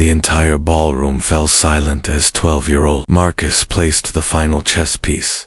The entire ballroom fell silent as 12-year-old Marcus placed the final chess piece.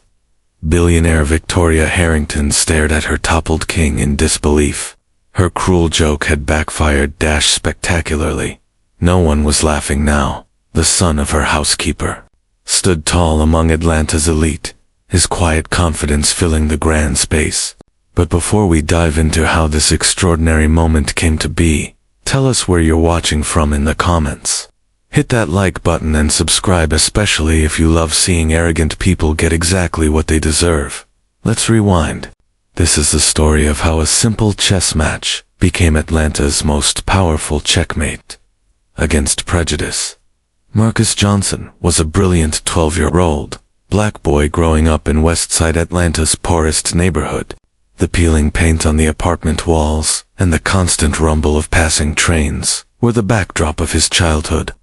Billionaire Victoria Harrington stared at her toppled king in disbelief. Her cruel joke had backfired spectacularly. No one was laughing now. The son of her housekeeper stood tall among Atlanta's elite, his quiet confidence filling the grand space. But before we dive into how this extraordinary moment came to be, tell us where you're watching from in the comments. Hit that like button and subscribe, especially if you love seeing arrogant people get exactly what they deserve. Let's rewind. This is the story of how a simple chess match became Atlanta's most powerful checkmate against prejudice. Marcus Johnson was a brilliant 12-year-old black boy growing up in Westside Atlanta's poorest neighborhood. The peeling paint on the apartment walls and the constant rumble of passing trains were the backdrop of his childhood.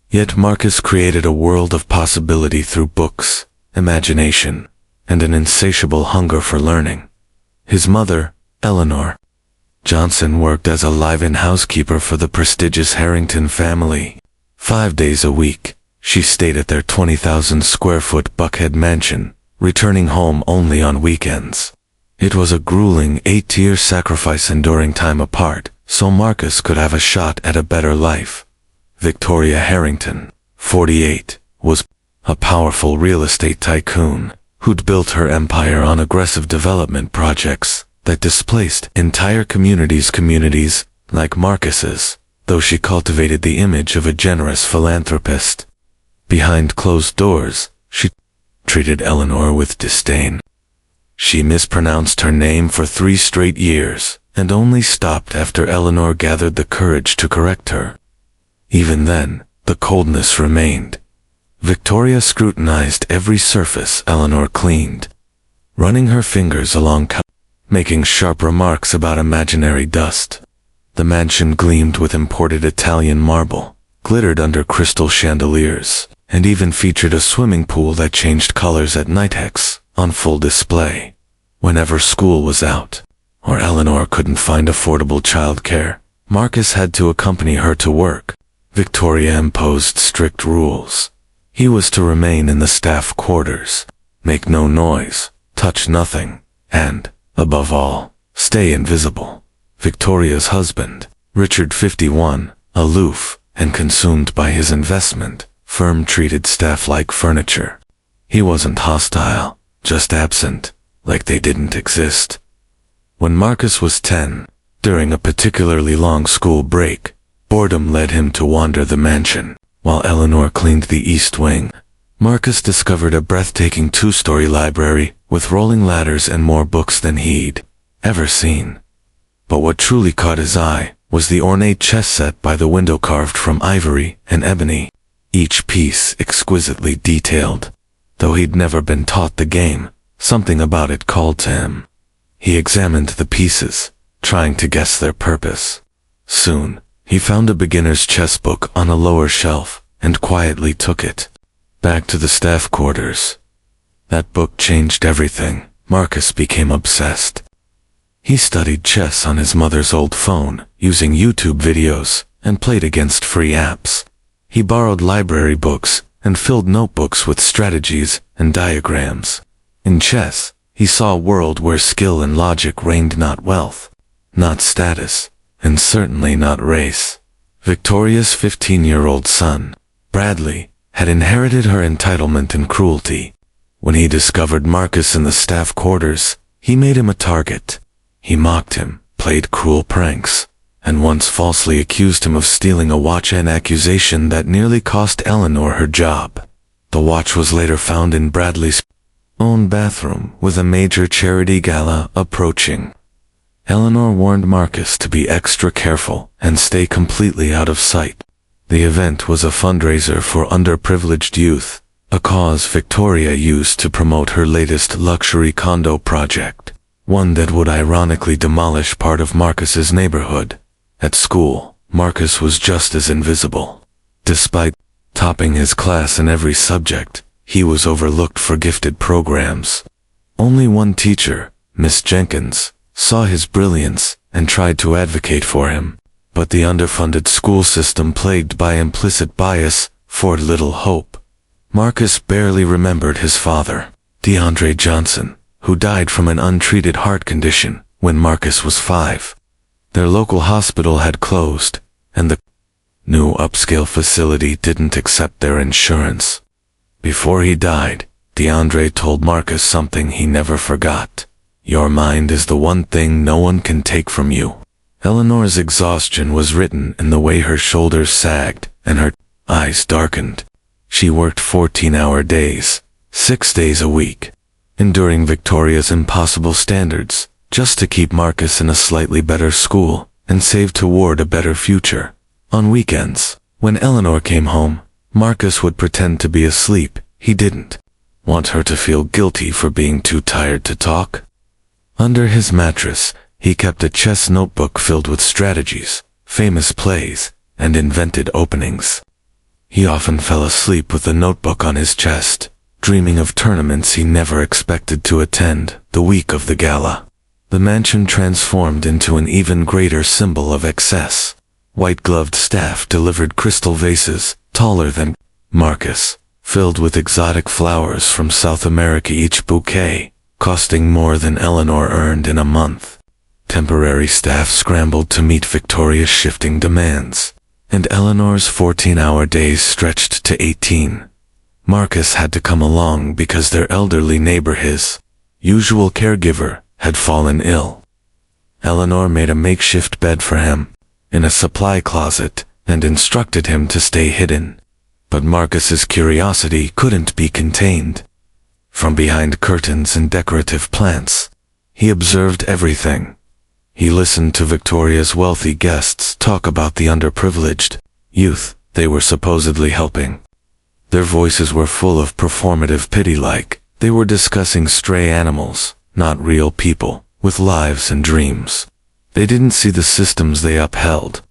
Yet Marcus created a world of possibility through books, imagination, and an insatiable hunger for learning. His mother, Eleanor Johnson, worked as a live-in housekeeper for the prestigious Harrington family. 5 days a week, she stayed at their 20,000-square-foot Buckhead mansion, returning home only on weekends. It was a grueling 8-year sacrifice, enduring time apart, so Marcus could have a shot at a better life. Victoria Harrington, 48, was a powerful real estate tycoon who'd built her empire on aggressive development projects that displaced entire communities like Marcus's, though she cultivated the image of a generous philanthropist. Behind closed doors, she treated Eleanor with disdain. She mispronounced her name for 3 straight years, and only stopped after Eleanor gathered the courage to correct her. Even then, the coldness remained. Victoria scrutinized every surface Eleanor cleaned, running her fingers along making sharp remarks about imaginary dust. The mansion gleamed with imported Italian marble, glittered under crystal chandeliers, and even featured a swimming pool that changed colors at night on full display. Whenever school was out, or Eleanor couldn't find affordable childcare, Marcus had to accompany her to work. Victoria imposed strict rules. He was to remain in the staff quarters, make no noise, touch nothing, and, above all, stay invisible. Victoria's husband, Richard, 51, aloof and consumed by his investment firm, treated staff like furniture. He wasn't hostile, just absent, like they didn't exist. When Marcus was 10, during a particularly long school break, boredom led him to wander the mansion. While Eleanor cleaned the east wing, Marcus discovered a breathtaking 2-story library with rolling ladders and more books than he'd ever seen. But what truly caught his eye was the ornate chess set by the window, carved from ivory and ebony, each piece exquisitely detailed. Though he'd never been taught the game, something about it called to him. He examined the pieces, trying to guess their purpose. Soon, he found a beginner's chess book on a lower shelf, and quietly took it back to the staff quarters. That book changed everything. Marcus became obsessed. He studied chess on his mother's old phone, using YouTube videos, and played against free apps. He borrowed library books, and filled notebooks with strategies and diagrams. In chess, he saw a world where skill and logic reigned, not wealth, not status, and certainly not race. Victoria's 15-year-old son, Bradley, had inherited her entitlement and cruelty. When he discovered Marcus in the staff quarters, he made him a target. He mocked him, played cruel pranks, and once falsely accused him of stealing a watch, an accusation that nearly cost Eleanor her job. The watch was later found in Bradley's own bathroom, with a major charity gala approaching. Eleanor warned Marcus to be extra careful and stay completely out of sight. The event was a fundraiser for underprivileged youth, a cause Victoria used to promote her latest luxury condo project, one that would ironically demolish part of Marcus's neighborhood. At school, Marcus was just as invisible. Despite topping his class in every subject, he was overlooked for gifted programs. Only one teacher, Miss Jenkins, saw his brilliance and tried to advocate for him. But the underfunded school system plagued by implicit bias afforded little hope. Marcus barely remembered his father, DeAndre Johnson, who died from an untreated heart condition when Marcus was 5. Their local hospital had closed, and the new upscale facility didn't accept their insurance. Before he died, DeAndre told Marcus something he never forgot. "Your mind is the one thing no one can take from you." Eleanor's exhaustion was written in the way her shoulders sagged and her eyes darkened. She worked 14-hour days, 6 days a week, enduring Victoria's impossible standards, just to keep Marcus in a slightly better school and save toward a better future. On weekends, when Eleanor came home, Marcus would pretend to be asleep. He didn't want her to feel guilty for being too tired to talk. Under his mattress, he kept a chess notebook filled with strategies, famous plays, and invented openings. He often fell asleep with the notebook on his chest, dreaming of tournaments he never expected to attend the week of the gala. The mansion transformed into an even greater symbol of excess. White-gloved staff delivered crystal vases, taller than Marcus, filled with exotic flowers from South America, each bouquet costing more than Eleanor earned in a month. Temporary staff scrambled to meet Victoria's shifting demands, and Eleanor's 14-hour days stretched to 18. Marcus had to come along because their elderly neighbor, his usual caregiver, had fallen ill. Eleanor made a makeshift bed for him in a supply closet and instructed him to stay hidden. But Marcus's curiosity couldn't be contained. From behind curtains and decorative plants, he observed everything. He listened to Victoria's wealthy guests talk about the underprivileged youth they were supposedly helping. Their voices were full of performative pity, like they were discussing stray animals, not real people, with lives and dreams. They didn't see the systems they upheld.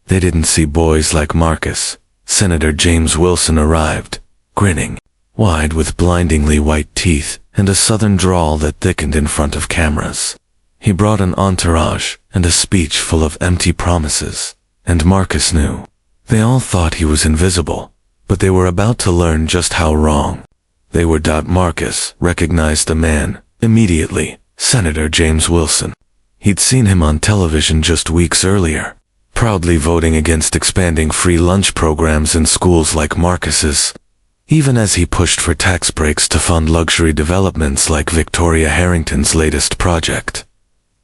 They didn't see boys like Marcus. Senator James Wilson arrived, grinning wide with blindingly white teeth and a southern drawl that thickened in front of cameras. He brought an entourage and a speech full of empty promises, and Marcus knew. They all thought he was invisible, but they were about to learn just how wrong they were. Marcus recognized the man immediately, Senator James Wilson. He'd seen him on television just weeks earlier, proudly voting against expanding free lunch programs in schools like Marcus's, even as he pushed for tax breaks to fund luxury developments like Victoria Harrington's latest project.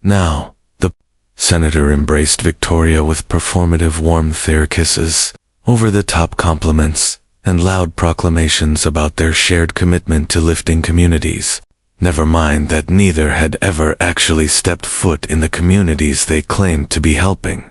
Now, the senator embraced Victoria with performative warmth, their kisses, over-the-top compliments, and loud proclamations about their shared commitment to lifting communities. Never mind that neither had ever actually stepped foot in the communities they claimed to be helping.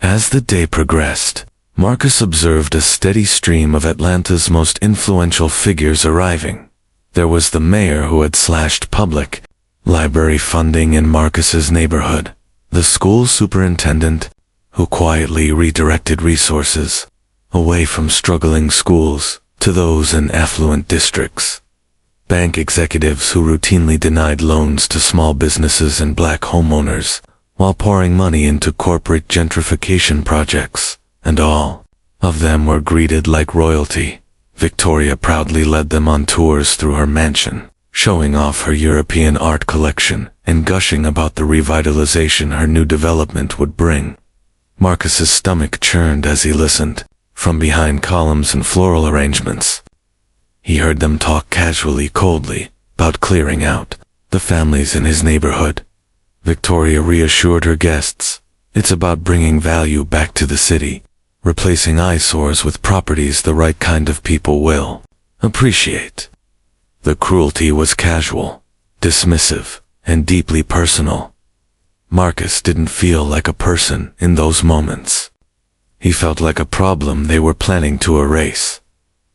As the day progressed, Marcus observed a steady stream of Atlanta's most influential figures arriving. There was the mayor who had slashed public library funding in Marcus's neighborhood, the school superintendent who quietly redirected resources away from struggling schools to those in affluent districts, bank executives who routinely denied loans to small businesses and black homeowners while pouring money into corporate gentrification projects, and all of them were greeted like royalty. Victoria proudly led them on tours through her mansion, showing off her European art collection and gushing about the revitalization her new development would bring. Marcus's stomach churned as he listened. From behind columns and floral arrangements, he heard them talk casually, coldly, about clearing out the families in his neighborhood. Victoria reassured her guests, it's about bringing value back to the city, replacing eyesores with properties the right kind of people will appreciate. The cruelty was casual, dismissive, and deeply personal. Marcus didn't feel like a person in those moments. He felt like a problem they were planning to erase.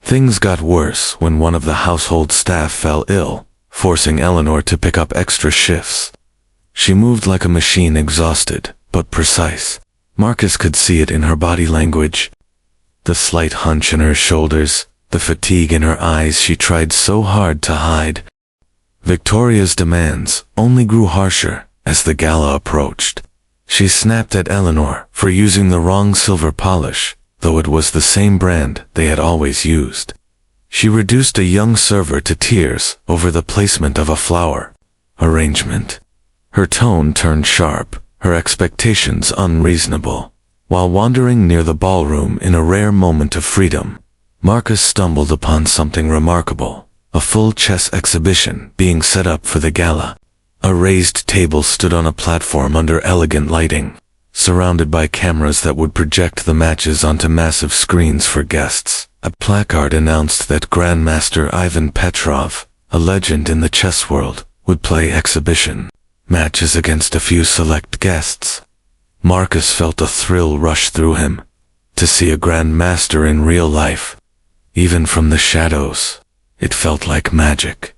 Things got worse when one of the household staff fell ill, forcing Eleanor to pick up extra shifts. She moved like a machine, exhausted, but precise. Marcus could see it in her body language. The slight hunch in her shoulders, the fatigue in her eyes she tried so hard to hide. Victoria's demands only grew harsher as the gala approached. She snapped at Eleanor for using the wrong silver polish, though it was the same brand they had always used. She reduced a young server to tears over the placement of a flower arrangement. Her tone turned sharp, her expectations unreasonable. While wandering near the ballroom in a rare moment of freedom, Marcus stumbled upon something remarkable, a full chess exhibition being set up for the gala. A raised table stood on a platform under elegant lighting, surrounded by cameras that would project the matches onto massive screens for guests. A placard announced that Grandmaster Ivan Petrov, a legend in the chess world, would play exhibition matches against a few select guests. Marcus felt a thrill rush through him. To see a grandmaster in real life, even from the shadows, it felt like magic.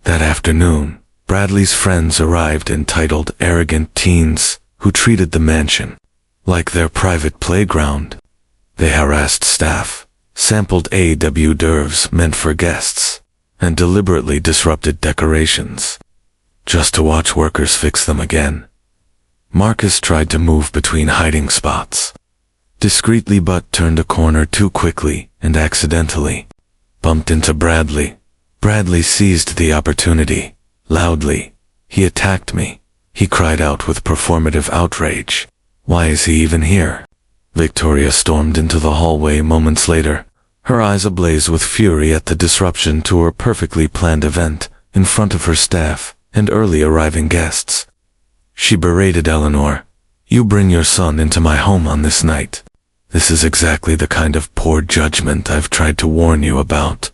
That afternoon, Bradley's friends arrived, entitled arrogant teens who treated the mansion like their private playground. They harassed staff, sampled hors d'oeuvres meant for guests, and deliberately disrupted decorations, just to watch workers fix them again. Marcus tried to move between hiding spots, discreetly, but turned a corner too quickly and accidentally bumped into Bradley. Bradley seized the opportunity. Loudly, "He attacked me," he cried out with performative outrage. "Why is he even here?" Victoria stormed into the hallway moments later, her eyes ablaze with fury at the disruption to her perfectly planned event in front of her staff and early arriving guests. She berated Eleanor. "You bring your son into my home on this night. This is exactly the kind of poor judgment I've tried to warn you about."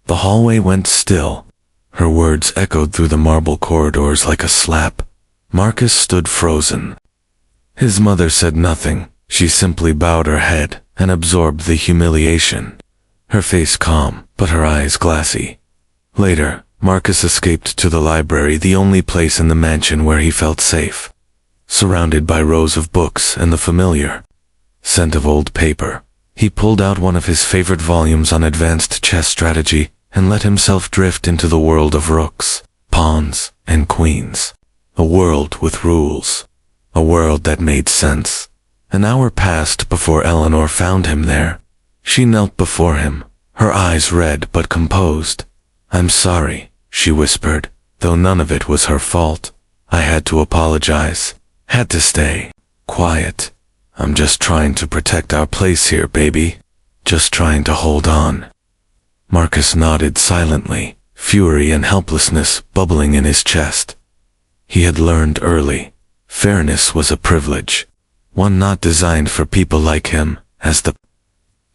The hallway went still. Her words echoed through the marble corridors like a slap. Marcus stood frozen. His mother said nothing. She simply bowed her head and absorbed the humiliation, her face calm, but her eyes glassy. Later, Marcus escaped to the library, the only place in the mansion where he felt safe. Surrounded by rows of books and the familiar scent of old paper, he pulled out one of his favorite volumes on advanced chess strategy and let himself drift into the world of rooks, pawns, and queens. A world with rules. A world that made sense. An hour passed before Eleanor found him there. She knelt before him, her eyes red but composed. "I'm sorry," she whispered, though none of it was her fault. "I had to apologize. Had to stay quiet. I'm just trying to protect our place here, baby. Just trying to hold on." Marcus nodded silently, fury and helplessness bubbling in his chest. He had learned early. Fairness was a privilege, one not designed for people like him. As the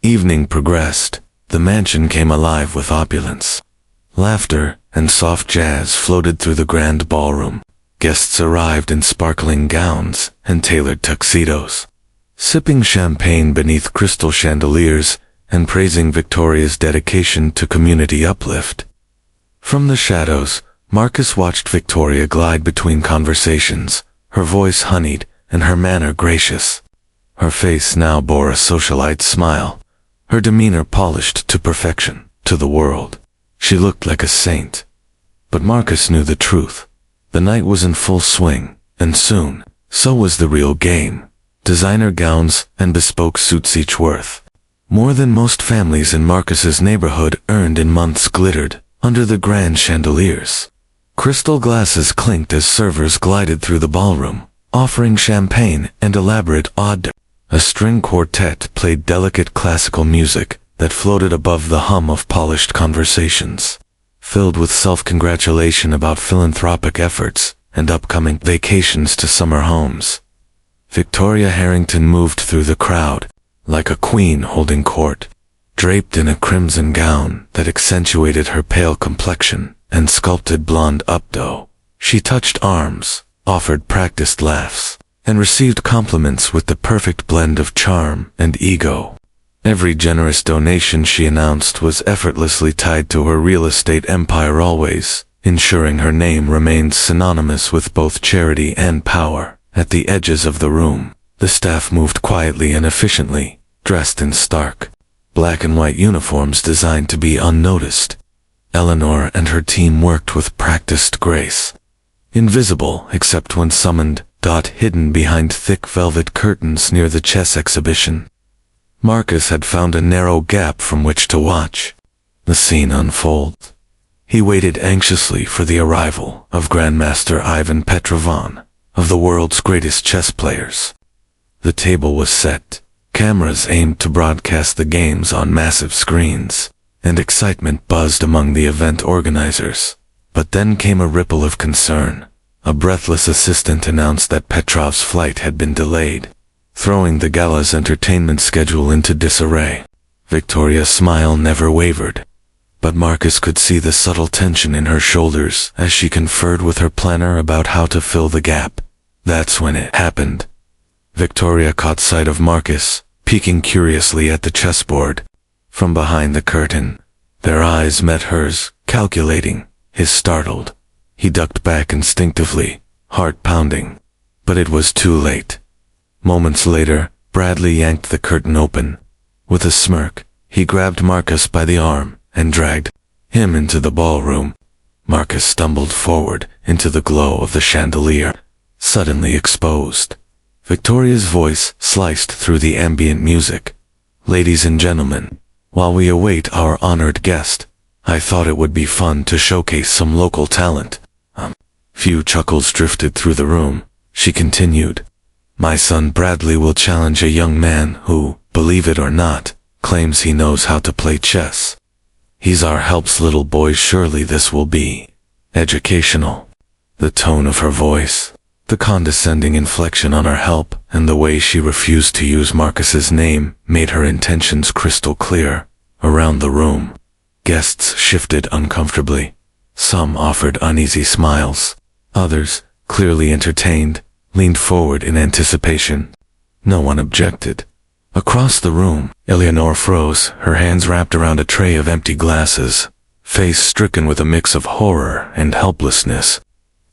evening progressed, the mansion came alive with opulence. Laughter and soft jazz floated through the grand ballroom. Guests arrived in sparkling gowns and tailored tuxedos, sipping champagne beneath crystal chandeliers and praising Victoria's dedication to community uplift. From the shadows, Marcus watched Victoria glide between conversations, her voice honeyed and her manner gracious. Her face now bore a socialite smile, her demeanor polished to perfection. To the world, she looked like a saint. But Marcus knew the truth. The night was in full swing, and soon, so was the real game. Designer gowns and bespoke suits, each worth more than most families in Marcus's neighborhood earned in months, glittered under the grand chandeliers. Crystal glasses clinked as servers glided through the ballroom, offering champagne and elaborate hors d'oeuvres. A string quartet played delicate classical music that floated above the hum of polished conversations, filled with self-congratulation about philanthropic efforts and upcoming vacations to summer homes. Victoria Harrington moved through the crowd, like a queen holding court, draped in a crimson gown that accentuated her pale complexion and sculpted blonde updo. She touched arms, offered practiced laughs, and received compliments with the perfect blend of charm and ego. Every generous donation she announced was effortlessly tied to her real estate empire, always ensuring her name remained synonymous with both charity and power. At the edges of the room, the staff moved quietly and efficiently, dressed in stark black and white uniforms designed to be unnoticed. Eleanor and her team worked with practiced grace, invisible except when summoned, hidden behind thick velvet curtains near the chess exhibition. Marcus had found a narrow gap from which to watch the scene unfold. He waited anxiously for the arrival of Grandmaster Ivan Petrovon, of the world's greatest chess players. The table was set, cameras aimed to broadcast the games on massive screens, and excitement buzzed among the event organizers. But then came a ripple of concern. A breathless assistant announced that Petrov's flight had been delayed, throwing the gala's entertainment schedule into disarray. Victoria's smile never wavered, but Marcus could see the subtle tension in her shoulders as she conferred with her planner about how to fill the gap. That's when it happened. Victoria caught sight of Marcus, peeking curiously at the chessboard. From behind the curtain, their eyes met hers, calculating, his startled. He ducked back instinctively, heart pounding. But it was too late. Moments later, Bradley yanked the curtain open. With a smirk, he grabbed Marcus by the arm and dragged him into the ballroom. Marcus stumbled forward into the glow of the chandelier, suddenly exposed. Victoria's voice sliced through the ambient music. "Ladies and gentlemen, while we await our honored guest, I thought it would be fun to showcase some local talent." Few chuckles drifted through the room. She continued, "My son Bradley will challenge a young man who, believe it or not, claims he knows how to play chess. He's our help's little boy. Surely this will be educational." The tone of her voice, the condescending inflection on her help, and the way she refused to use Marcus's name made her intentions crystal clear. Around the room, guests shifted uncomfortably. Some offered uneasy smiles. Others, clearly entertained, leaned forward in anticipation. No one objected. Across the room, Eleanor froze, her hands wrapped around a tray of empty glasses, face stricken with a mix of horror and helplessness.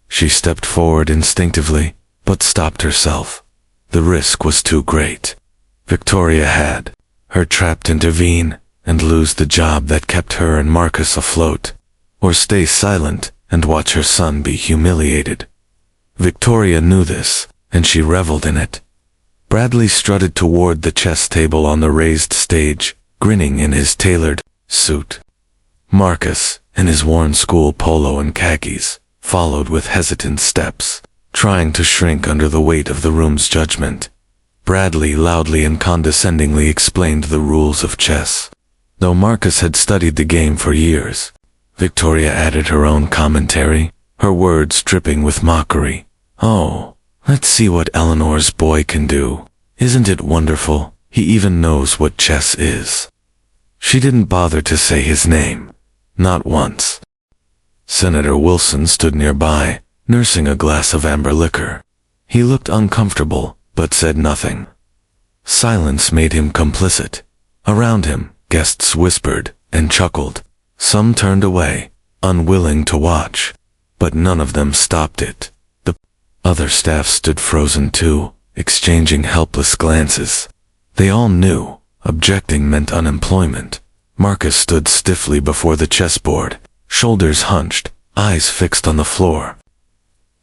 She stepped forward instinctively, but stopped herself. The risk was too great. Victoria had her trap to intervene and lose the job that kept her and Marcus afloat, or stay silent and watch her son be humiliated. Victoria knew this, and she reveled in it. Bradley strutted toward the chess table on the raised stage, grinning in his tailored suit. Marcus, in his worn school polo and khakis, followed with hesitant steps, trying to shrink under the weight of the room's judgment. Bradley loudly and condescendingly explained the rules of chess. Though Marcus had studied the game for years, Victoria added her own commentary, her words dripping with mockery. "Oh, let's see what Eleanor's boy can do. Isn't it wonderful? He even knows what chess is." She didn't bother to say his name, not once. Senator Wilson stood nearby, nursing a glass of amber liquor. He looked uncomfortable, but said nothing. Silence made him complicit. Around him, guests whispered and chuckled. Some turned away, unwilling to watch, but none of them stopped it. The other staff stood frozen too, exchanging helpless glances. They all knew objecting meant unemployment. Marcus stood stiffly before the chessboard, shoulders hunched, eyes fixed on the floor.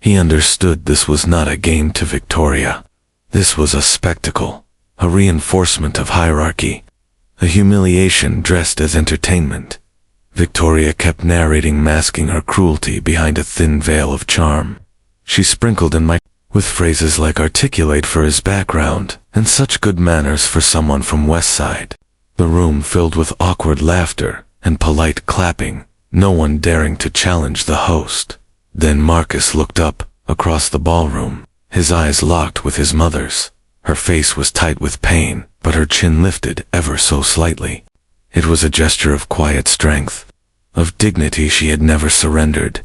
He understood this was not a game to Victoria. This was a spectacle, a reinforcement of hierarchy, a humiliation dressed as entertainment. Victoria kept narrating, masking her cruelty behind a thin veil of charm. She sprinkled in with phrases like "articulate" for his background, and "such good manners for someone from West Side." The room filled with awkward laughter and polite clapping, no one daring to challenge the host. Then Marcus looked up, across the ballroom, his eyes locked with his mother's. Her face was tight with pain, but her chin lifted ever so slightly. It was a gesture of quiet strength, of dignity she had never surrendered,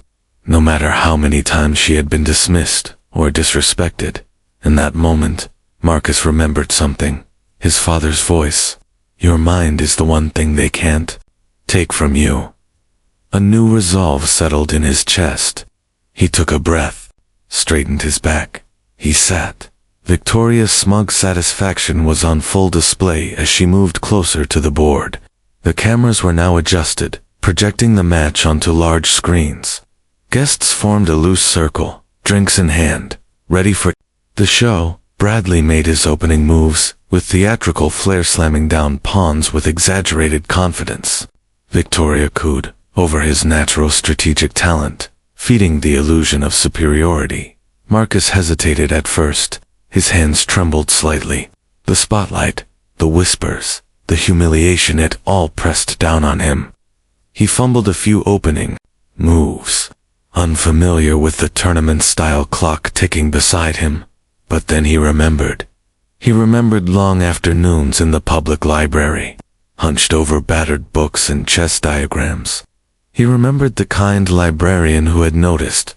no matter how many times she had been dismissed or disrespected. In that moment, Marcus remembered something, his father's voice. "Your mind is the one thing they can't take from you." A new resolve settled in his chest. He took a breath, straightened his back. He sat. Victoria's smug satisfaction was on full display as she moved closer to the board. The cameras were now adjusted, projecting the match onto large screens. Guests formed a loose circle, drinks in hand, ready for The show, Bradley made his opening moves, with theatrical flair slamming down pawns with exaggerated confidence. Victoria cooed over his natural strategic talent, feeding the illusion of superiority. Marcus hesitated at first. His hands trembled slightly. The spotlight, the whispers, the humiliation, it all pressed down on him. He fumbled a few opening moves, unfamiliar with the tournament-style clock ticking beside him. But then he remembered. He remembered long afternoons in the public library, hunched over battered books and chess diagrams. He remembered the kind librarian who had noticed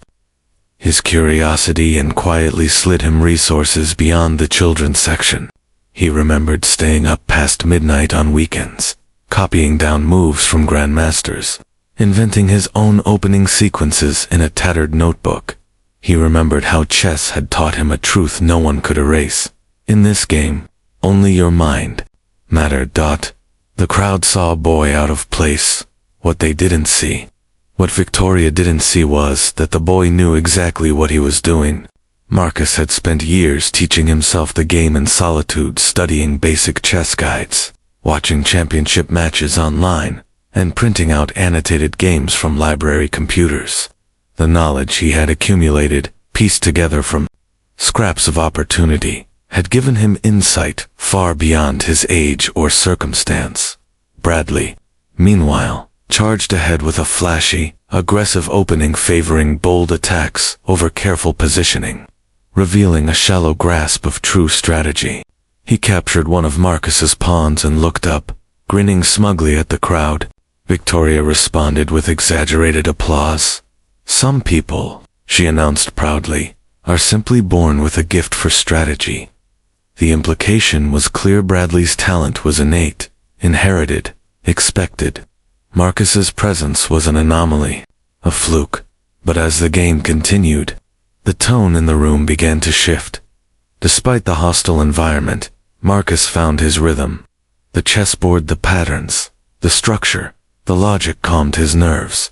his curiosity and quietly slid him resources beyond the children's section. He remembered staying up past midnight on weekends, copying down moves from grandmasters, inventing his own opening sequences in a tattered notebook. He remembered how chess had taught him a truth no one could erase. In this game, only your mind mattered. The crowd saw a boy out of place. What they didn't see, what Victoria didn't see, was that the boy knew exactly what he was doing. Marcus had spent years teaching himself the game in solitude, studying basic chess guides, watching championship matches online, and printing out annotated games from library computers. The knowledge he had accumulated, pieced together from scraps of opportunity, had given him insight far beyond his age or circumstance. Bradley, meanwhile, charged ahead with a flashy, aggressive opening favoring bold attacks over careful positioning, revealing a shallow grasp of true strategy. He captured one of Marcus's pawns and looked up, grinning smugly at the crowd. Victoria responded with exaggerated applause. "Some people," she announced proudly, "are simply born with a gift for strategy." The implication was clear. Bradley's talent was innate, inherited, expected. Marcus's presence was an anomaly, a fluke. But as the game continued, the tone in the room began to shift. Despite the hostile environment, Marcus found his rhythm. The chessboard, the patterns, the structure, the logic calmed his nerves.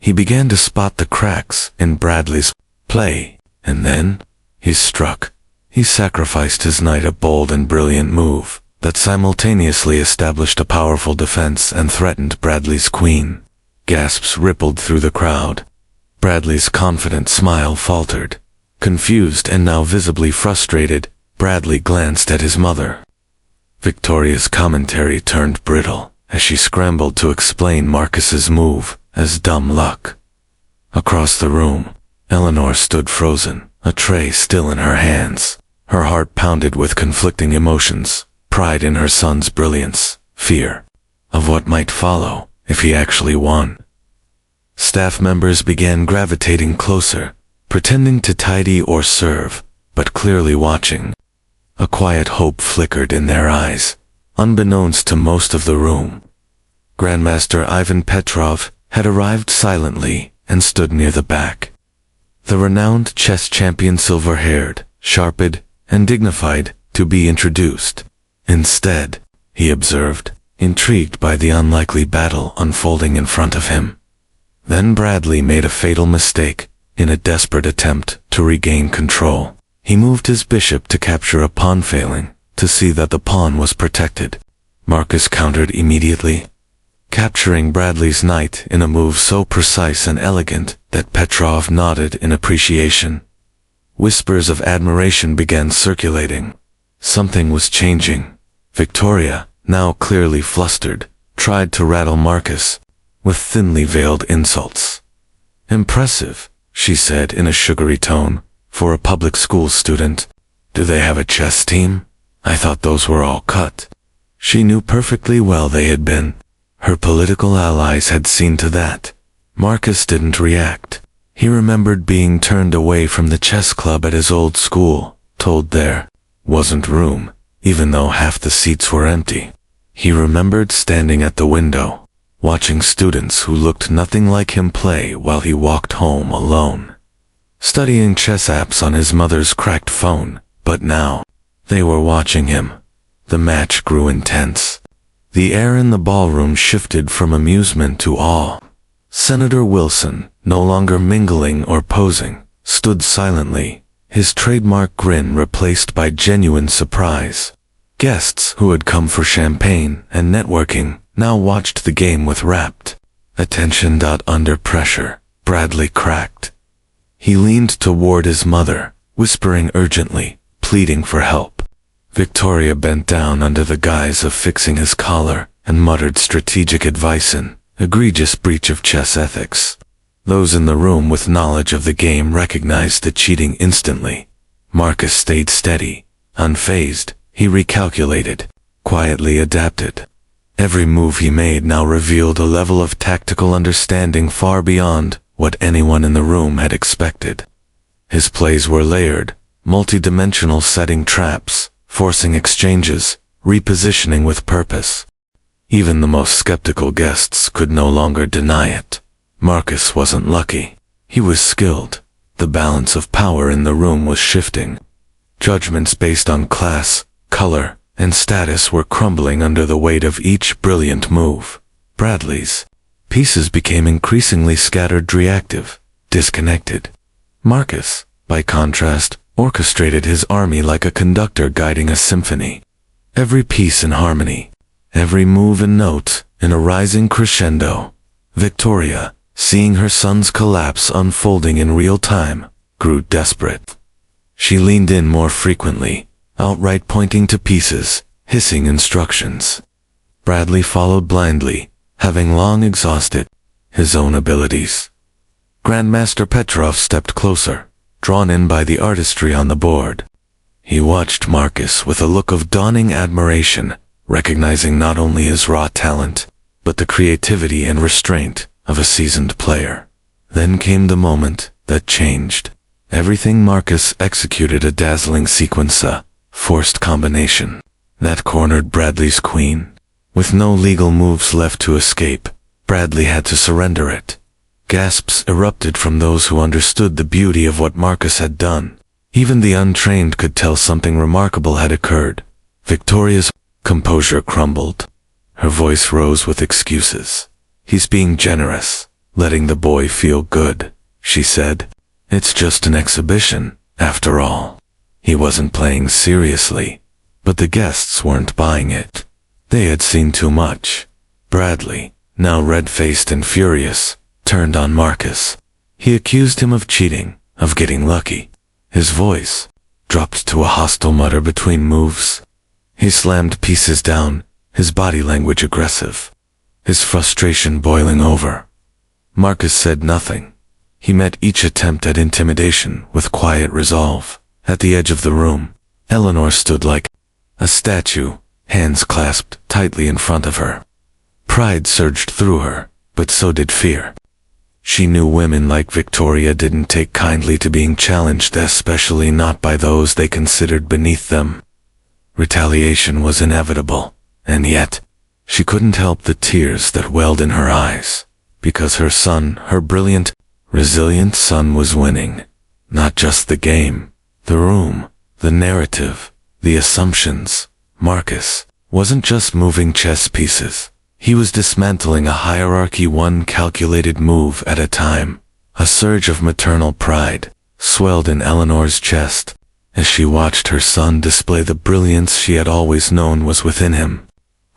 He began to spot the cracks in Bradley's play, and then he struck. He sacrificed his knight, a bold and brilliant move that simultaneously established a powerful defense and threatened Bradley's queen. Gasps rippled through the crowd. Bradley's confident smile faltered. Confused and now visibly frustrated, Bradley glanced at his mother. Victoria's commentary turned brittle as she scrambled to explain Marcus's move as dumb luck. Across the room, Eleanor stood frozen, a tray still in her hands. Her heart pounded with conflicting emotions, pride in her son's brilliance, fear of what might follow if he actually won. Staff members began gravitating closer, pretending to tidy or serve, but clearly watching. A quiet hope flickered in their eyes, unbeknownst to most of the room. Grandmaster Ivan Petrov had arrived silently and stood near the back. The renowned chess champion, silver-haired, sharp-eyed, and dignified, to be introduced. Instead, he observed, intrigued by the unlikely battle unfolding in front of him. Then Bradley made a fatal mistake. In a desperate attempt to regain control, he moved his bishop to capture a pawn, failing to see that the pawn was protected. Marcus countered immediately, capturing Bradley's knight in a move so precise and elegant that Petrov nodded in appreciation. Whispers of admiration began circulating. Something was changing. Victoria, now clearly flustered, tried to rattle Marcus with thinly veiled insults. "Impressive," she said in a sugary tone, "for a public school student. Do they have a chess team? I thought those were all cut." She knew perfectly well they had been. Her political allies had seen to that. Marcus didn't react. He remembered being turned away from the chess club at his old school, told there wasn't room, even though half the seats were empty. He remembered standing at the window, watching students who looked nothing like him play while he walked home alone, studying chess apps on his mother's cracked phone. But now, they were watching him. The match grew intense. The air in the ballroom shifted from amusement to awe. Senator Wilson, no longer mingling or posing, stood silently, his trademark grin replaced by genuine surprise. Guests who had come for champagne and networking now watched the game with rapt attention. Under pressure, Bradley cracked. He leaned toward his mother, whispering urgently, pleading for help. Victoria bent down under the guise of fixing his collar and muttered strategic advice in egregious breach of chess ethics. Those in the room with knowledge of the game recognized the cheating instantly. Marcus stayed steady, unfazed. He recalculated, quietly adapted. Every move he made now revealed a level of tactical understanding far beyond what anyone in the room had expected. His plays were layered, multi-dimensional, setting traps, forcing exchanges, repositioning with purpose. Even the most skeptical guests could no longer deny it. Marcus wasn't lucky. He was skilled. The balance of power in the room was shifting. Judgments based on class, color, and status were crumbling under the weight of each brilliant move. Bradley's pieces became increasingly scattered, reactive, disconnected. Marcus, by contrast, orchestrated his army like a conductor guiding a symphony. Every piece in harmony, every move and note in a rising crescendo. Victoria, seeing her son's collapse unfolding in real time, grew desperate. She leaned in more frequently, outright pointing to pieces, hissing instructions. Bradley followed blindly, having long exhausted his own abilities. Grandmaster Petrov stepped closer, drawn in by the artistry on the board. He watched Marcus with a look of dawning admiration, recognizing not only his raw talent, but the creativity and restraint of a seasoned player. Then came the moment that changed everything. Marcus executed a dazzling sequence, a forced combination that cornered Bradley's queen. With no legal moves left to escape, Bradley had to surrender it. Gasps erupted from those who understood the beauty of what Marcus had done. Even the untrained could tell something remarkable had occurred. Victoria's composure crumbled. Her voice rose with excuses. "He's being generous, letting the boy feel good," she said. "It's just an exhibition, after all." He wasn't playing seriously, but the guests weren't buying it. They had seen too much. Bradley, now red-faced and furious, turned on Marcus. He accused him of cheating, of getting lucky. His voice dropped to a hostile mutter between moves. He slammed pieces down, his body language aggressive, his frustration boiling over. Marcus said nothing. He met each attempt at intimidation with quiet resolve. At the edge of the room, Eleanor stood like a statue, hands clasped tightly in front of her. Pride surged through her, but so did fear. She knew women like Victoria didn't take kindly to being challenged, especially not by those they considered beneath them. Retaliation was inevitable, and yet, she couldn't help the tears that welled in her eyes, because her son, her brilliant, resilient son, was winning. Not just the game, the room, the narrative, the assumptions. Marcus wasn't just moving chess pieces. He was dismantling a hierarchy, one calculated move at a time. A surge of maternal pride swelled in Eleanor's chest as she watched her son display the brilliance she had always known was within him.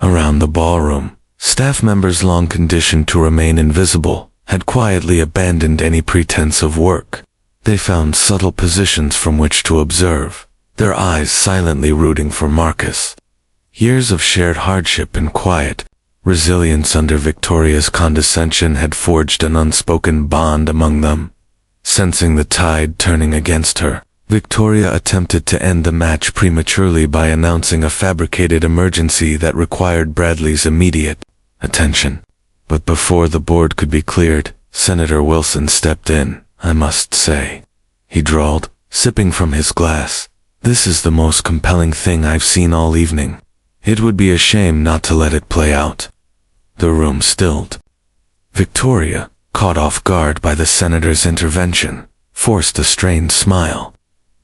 Around the ballroom, staff members long conditioned to remain invisible had quietly abandoned any pretense of work. They found subtle positions from which to observe, their eyes silently rooting for Marcus. Years of shared hardship and quiet resilience under Victoria's condescension had forged an unspoken bond among them. Sensing the tide turning against her, Victoria attempted to end the match prematurely by announcing a fabricated emergency that required Bradley's immediate attention. But before the board could be cleared, Senator Wilson stepped in. "I must say," he drawled, sipping from his glass, "this is the most compelling thing I've seen all evening. It would be a shame not to let it play out." The room stilled. Victoria, caught off guard by the senator's intervention, forced a strained smile.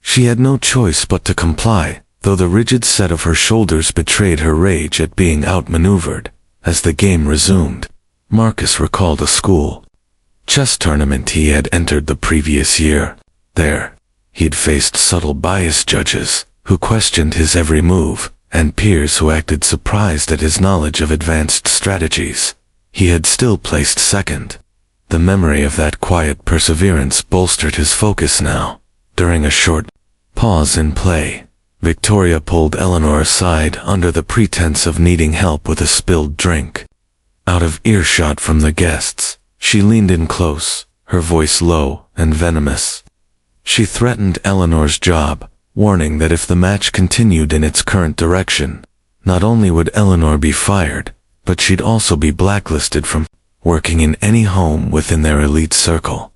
She had no choice but to comply, though the rigid set of her shoulders betrayed her rage at being outmaneuvered. As the game resumed, Marcus recalled a school chess tournament he had entered the previous year. There, He'd faced subtle bias judges, who questioned his every move, and peers who acted surprised at his knowledge of advanced strategies. He had still placed second. The memory of that quiet perseverance bolstered his focus now. During a short pause in play, Victoria pulled Eleanor aside under the pretense of needing help with a spilled drink. Out of earshot from the guests, she leaned in close, her voice low and venomous. She threatened Eleanor's job, warning that if the match continued in its current direction, not only would Eleanor be fired, but she'd also be blacklisted from working in any home within their elite circle.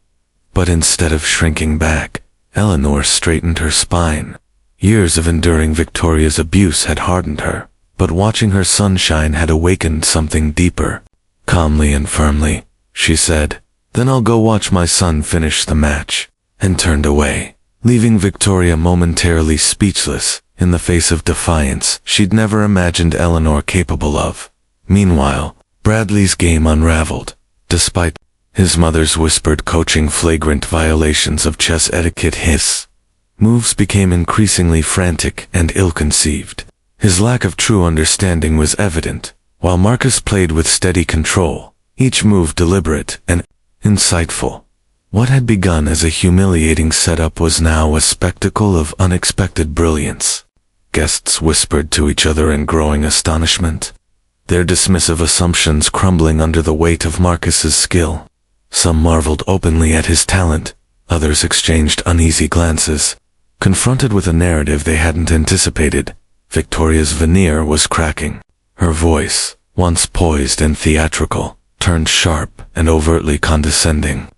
But instead of shrinking back, Eleanor straightened her spine. Years of enduring Victoria's abuse had hardened her, but watching her sunshine had awakened something deeper. Calmly and firmly, she said, "Then I'll go watch my son finish the match," and turned away, leaving Victoria momentarily speechless in the face of defiance she'd never imagined Eleanor capable of. Meanwhile, Bradley's game unraveled. Despite his mother's whispered coaching flagrant violations of chess etiquette, his moves became increasingly frantic and ill-conceived. His lack of true understanding was evident, while Marcus played with steady control, each move deliberate and insightful. What had begun as a humiliating setup was now a spectacle of unexpected brilliance. Guests whispered to each other in growing astonishment, their dismissive assumptions crumbling under the weight of Marcus's skill. Some marveled openly at his talent, others exchanged uneasy glances. Confronted with a narrative they hadn't anticipated, Victoria's veneer was cracking. Her voice, once poised and theatrical, turned sharp and overtly condescending.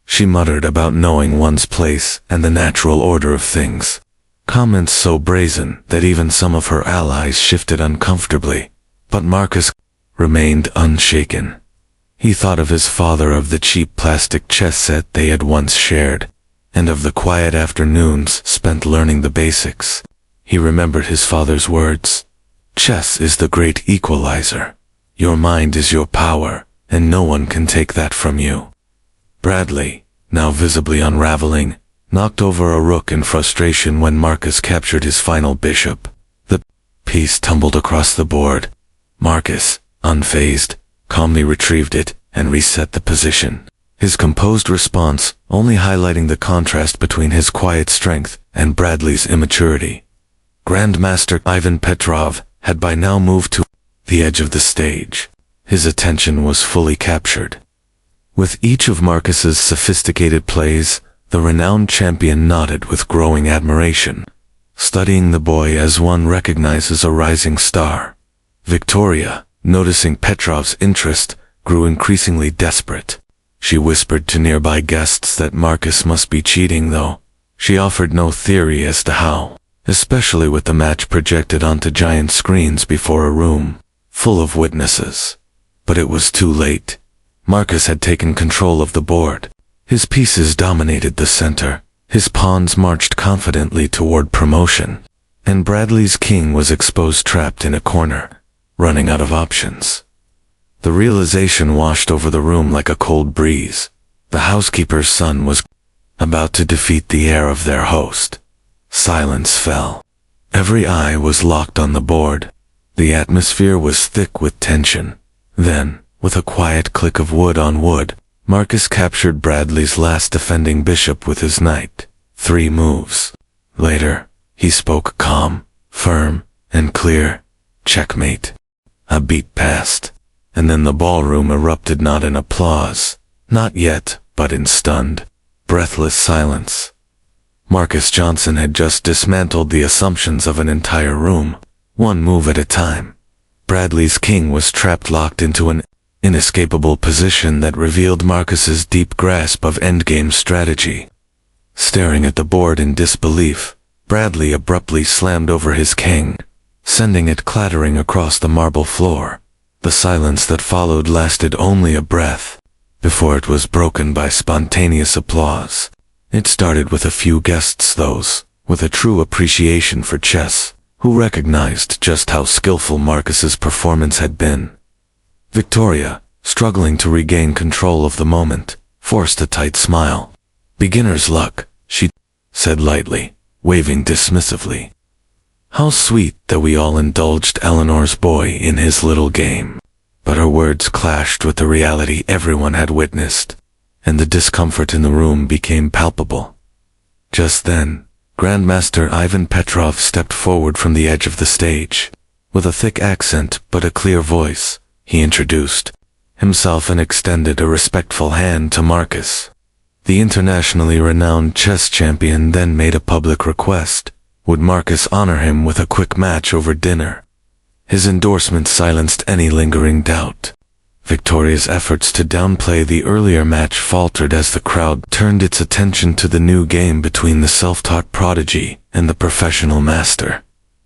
She muttered about knowing one's place and the natural order of things, comments so brazen that even some of her allies shifted uncomfortably. But Marcus remained unshaken. He thought of his father, of the cheap plastic chess set they had once shared, and of the quiet afternoons spent learning the basics. He remembered his father's words, "Chess is the great equalizer. Your mind is your power, and no one can take that from you." Bradley, now visibly unraveling, knocked over a rook in frustration when Marcus captured his final bishop. The piece tumbled across the board. Marcus, unfazed, calmly retrieved it and reset the position, his composed response only highlighting the contrast between his quiet strength and Bradley's immaturity. Grandmaster Ivan Petrov had by now moved to the edge of the stage. His attention was fully captured. With each of Marcus's sophisticated plays, the renowned champion nodded with growing admiration, studying the boy as one recognizes a rising star. Victoria, noticing Petrov's interest, grew increasingly desperate. She whispered to nearby guests that Marcus must be cheating, though she offered no theory as to how, especially with the match projected onto giant screens before a room full of witnesses. But it was too late. Marcus had taken control of the board. His pieces dominated the center. His pawns marched confidently toward promotion, and Bradley's king was exposed, trapped in a corner, running out of options. The realization washed over the room like a cold breeze. The housekeeper's son was about to defeat the heir of their host. Silence fell. Every eye was locked on the board. The atmosphere was thick with tension. Then, with a quiet click of wood on wood, Marcus captured Bradley's last defending bishop with his knight. 3 moves later, he spoke calm, firm, and clear. "Checkmate." A beat passed, and then the ballroom erupted, not in applause, not yet, but in stunned, breathless silence. Marcus Johnson had just dismantled the assumptions of an entire room, one move at a time. Bradley's king was trapped, locked into an inescapable position that revealed Marcus's deep grasp of endgame strategy. Staring at the board in disbelief, Bradley abruptly slammed over his king, sending it clattering across the marble floor. The silence that followed lasted only a breath, before it was broken by spontaneous applause. It started with a few guests, those with a true appreciation for chess, who recognized just how skillful Marcus's performance had been. Victoria, struggling to regain control of the moment, forced a tight smile. "Beginner's luck," she said lightly, waving dismissively. How sweet that we all indulged Eleanor's boy in his little game. But her words clashed with the reality everyone had witnessed, and the discomfort in the room became palpable. Just then, Grandmaster Ivan Petrov stepped forward from the edge of the stage. With a thick accent but a clear voice, he introduced himself and extended a respectful hand to Marcus. The internationally renowned chess champion then made a public request. Would Marcus honor him with a quick match over dinner? His endorsement silenced any lingering doubt. Victoria's efforts to downplay the earlier match faltered as the crowd turned its attention to the new game between the self-taught prodigy and the professional master.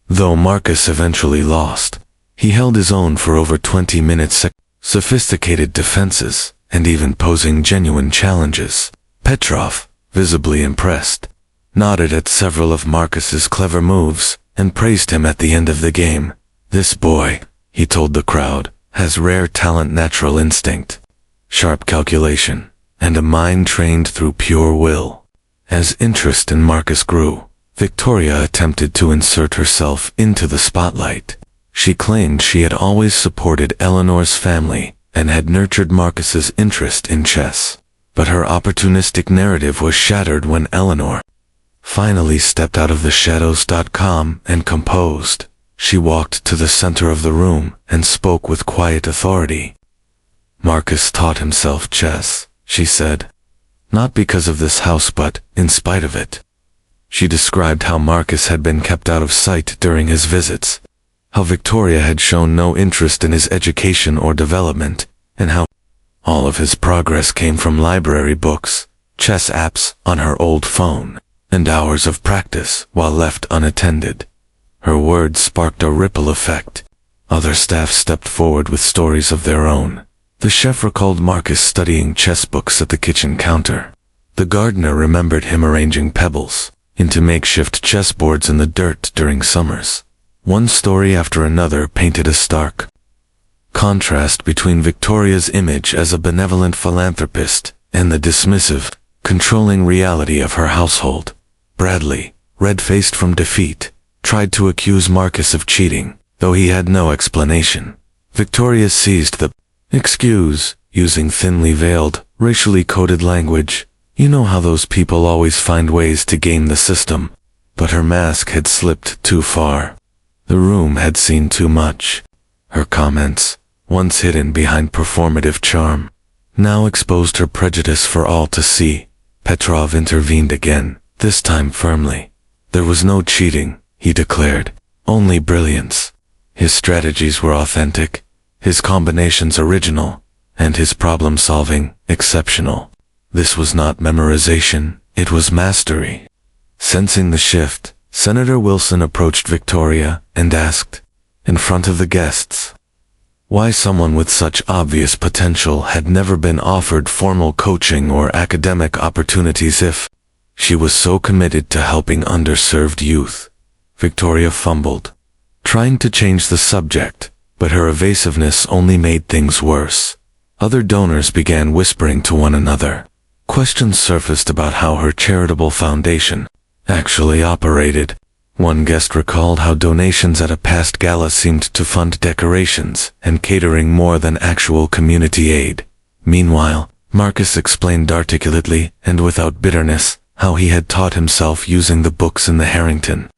Though Marcus eventually lost, he held his own for over 20 minutes, sophisticated defenses, and even posing genuine challenges. Petrov, visibly impressed, nodded at several of Marcus's clever moves and praised him at the end of the game. This boy, he told the crowd, has rare talent, natural instinct, sharp calculation, and a mind trained through pure will. As interest in Marcus grew, Victoria attempted to insert herself into the spotlight. She claimed she had always supported Eleanor's family and had nurtured Marcus's interest in chess. But her opportunistic narrative was shattered when Eleanor finally stepped out of the shadows. Calm and composed, she walked to the center of the room and spoke with quiet authority. Marcus taught himself chess, she said. Not because of this house but in spite of it. She described how Marcus had been kept out of sight during his visits, how Victoria had shown no interest in his education or development, and how all of his progress came from library books, chess apps on her old phone, and hours of practice while left unattended. Her words sparked a ripple effect. Other staff stepped forward with stories of their own. The chef recalled Marcus studying chess books at the kitchen counter. The gardener remembered him arranging pebbles into makeshift chessboards in the dirt during summers. One story after another painted a stark contrast between Victoria's image as a benevolent philanthropist and the dismissive, controlling reality of her household. Bradley, red-faced from defeat, tried to accuse Marcus of cheating, though he had no explanation. Victoria seized the excuse, using thinly veiled, racially coded language. You know how those people always find ways to game the system. But her mask had slipped too far. The room had seen too much. Her comments, once hidden behind performative charm, now exposed her prejudice for all to see. Petrov intervened again, this time firmly. There was no cheating, he declared, only brilliance. His strategies were authentic, his combinations original, and his problem-solving exceptional. This was not memorization, it was mastery. Sensing the shift, Senator Wilson approached Victoria and asked, in front of the guests, why someone with such obvious potential had never been offered formal coaching or academic opportunities if she was so committed to helping underserved youth. Victoria fumbled, trying to change the subject, but her evasiveness only made things worse. Other donors began whispering to one another. Questions surfaced about how her charitable foundation actually operated. One guest recalled how donations at a past gala seemed to fund decorations and catering more than actual community aid. Meanwhile, Marcus explained articulately and without bitterness how he had taught himself using the books in the Harrington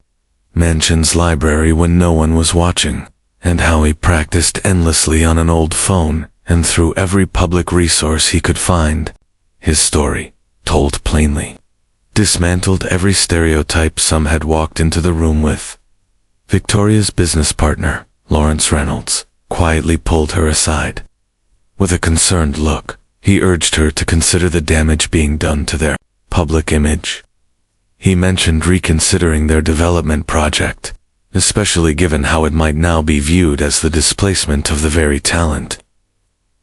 Mansion's library when no one was watching, and how he practiced endlessly on an old phone and through every public resource he could find. His story, told plainly, dismantled every stereotype some had walked into the room with. Victoria's business partner, Lawrence Reynolds, quietly pulled her aside. With a concerned look, he urged her to consider the damage being done to their public image. He mentioned reconsidering their development project, especially given how it might now be viewed as the displacement of the very talent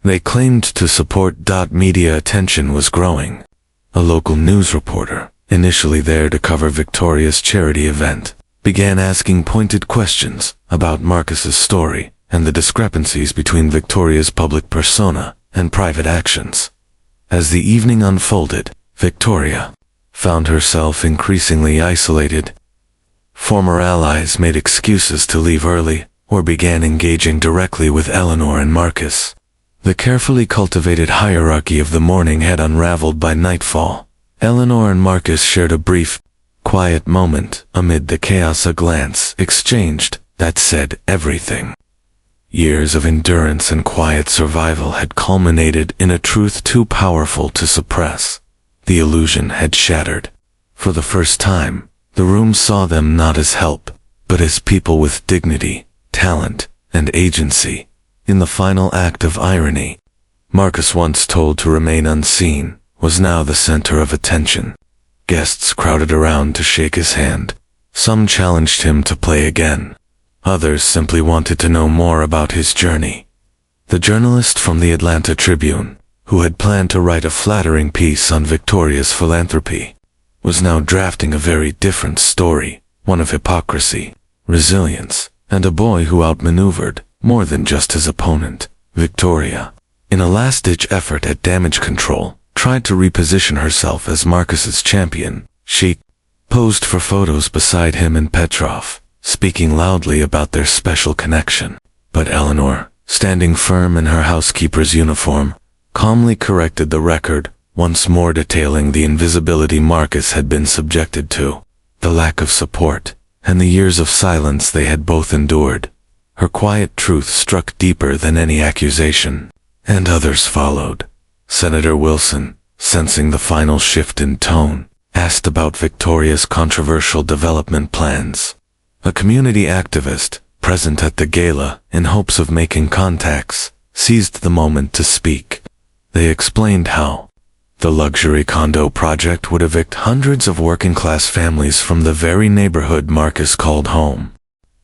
they claimed to support. Media attention was growing. A local news reporter, initially there to cover Victoria's charity event, began asking pointed questions about Marcus's story and the discrepancies between Victoria's public persona and private actions. As the evening unfolded, Victoria found herself increasingly isolated. Former allies made excuses to leave early, or began engaging directly with Eleanor and Marcus. The carefully cultivated hierarchy of the morning had unraveled by nightfall. Eleanor and Marcus shared a brief, quiet moment amid the chaos, a glance exchanged that said everything. Years of endurance and quiet survival had culminated in a truth too powerful to suppress. The illusion had shattered. For the first time, the room saw them not as help, but as people with dignity, talent, and agency. In the final act of irony, Marcus, once told to remain unseen, was now the center of attention. Guests crowded around to shake his hand. Some challenged him to play again. Others simply wanted to know more about his journey. The journalist from the Atlanta Tribune, who had planned to write a flattering piece on Victoria's philanthropy, was now drafting a very different story, one of hypocrisy, resilience, and a boy who outmaneuvered, more than just his opponent, Victoria. In a last-ditch effort at damage control, tried to reposition herself as Marcus's champion. She posed for photos beside him and Petrov, speaking loudly about their special connection. But Eleanor, standing firm in her housekeeper's uniform, calmly corrected the record, once more detailing the invisibility Marcus had been subjected to, the lack of support, and the years of silence they had both endured. Her quiet truth struck deeper than any accusation, and others followed. Senator Wilson, sensing the final shift in tone, asked about Victoria's controversial development plans. A community activist, present at the gala in hopes of making contacts, seized the moment to speak. They explained how the luxury condo project would evict hundreds of working-class families from the very neighborhood Marcus called home.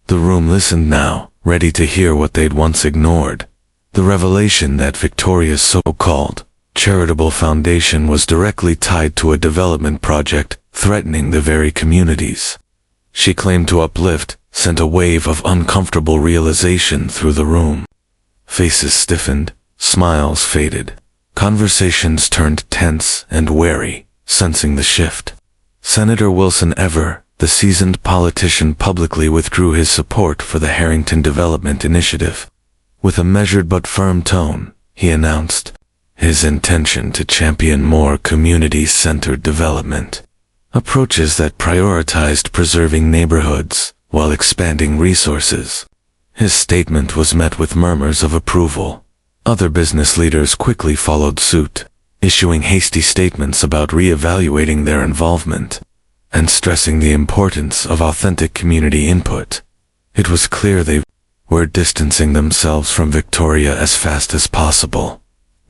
The room listened now, ready to hear what they'd once ignored. The revelation that Victoria's so-called charitable foundation was directly tied to a development project threatening the very communities she claimed to uplift sent a wave of uncomfortable realization through the room. Faces stiffened, smiles faded. Conversations turned tense and wary, sensing the shift. Senator Wilson, ever the seasoned politician, publicly withdrew his support for the Harrington Development Initiative. With a measured but firm tone, he announced his intention to champion more community-centered development, approaches that prioritized preserving neighborhoods while expanding resources. His statement was met with murmurs of approval. Other business leaders quickly followed suit, issuing hasty statements about re-evaluating their involvement and stressing the importance of authentic community input. It was clear they were distancing themselves from Victoria as fast as possible.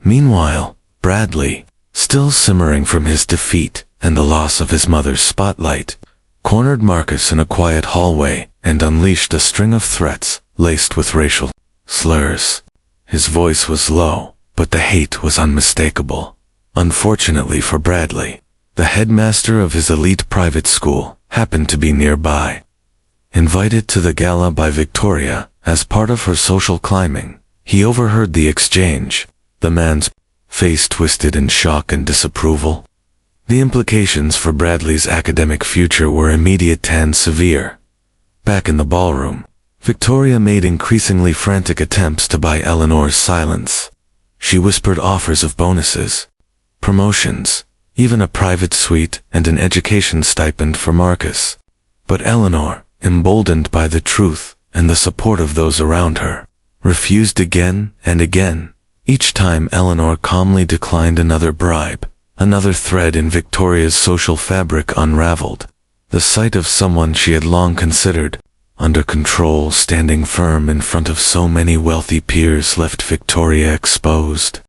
Meanwhile, Bradley, still simmering from his defeat and the loss of his mother's spotlight, cornered Marcus in a quiet hallway and unleashed a string of threats laced with racial slurs. His voice was low, but the hate was unmistakable. Unfortunately for Bradley, the headmaster of his elite private school happened to be nearby. Invited to the gala by Victoria as part of her social climbing, he overheard the exchange, the man's face twisted in shock and disapproval. The implications for Bradley's academic future were immediate and severe. Back in the ballroom, Victoria made increasingly frantic attempts to buy Eleanor's silence. She whispered offers of bonuses, promotions, even a private suite and an education stipend for Marcus. But Eleanor, emboldened by the truth and the support of those around her, refused again and again. Each time Eleanor calmly declined another bribe, another thread in Victoria's social fabric unraveled. The sight of someone she had long considered under control standing firm in front of so many wealthy peers left Victoria exposed.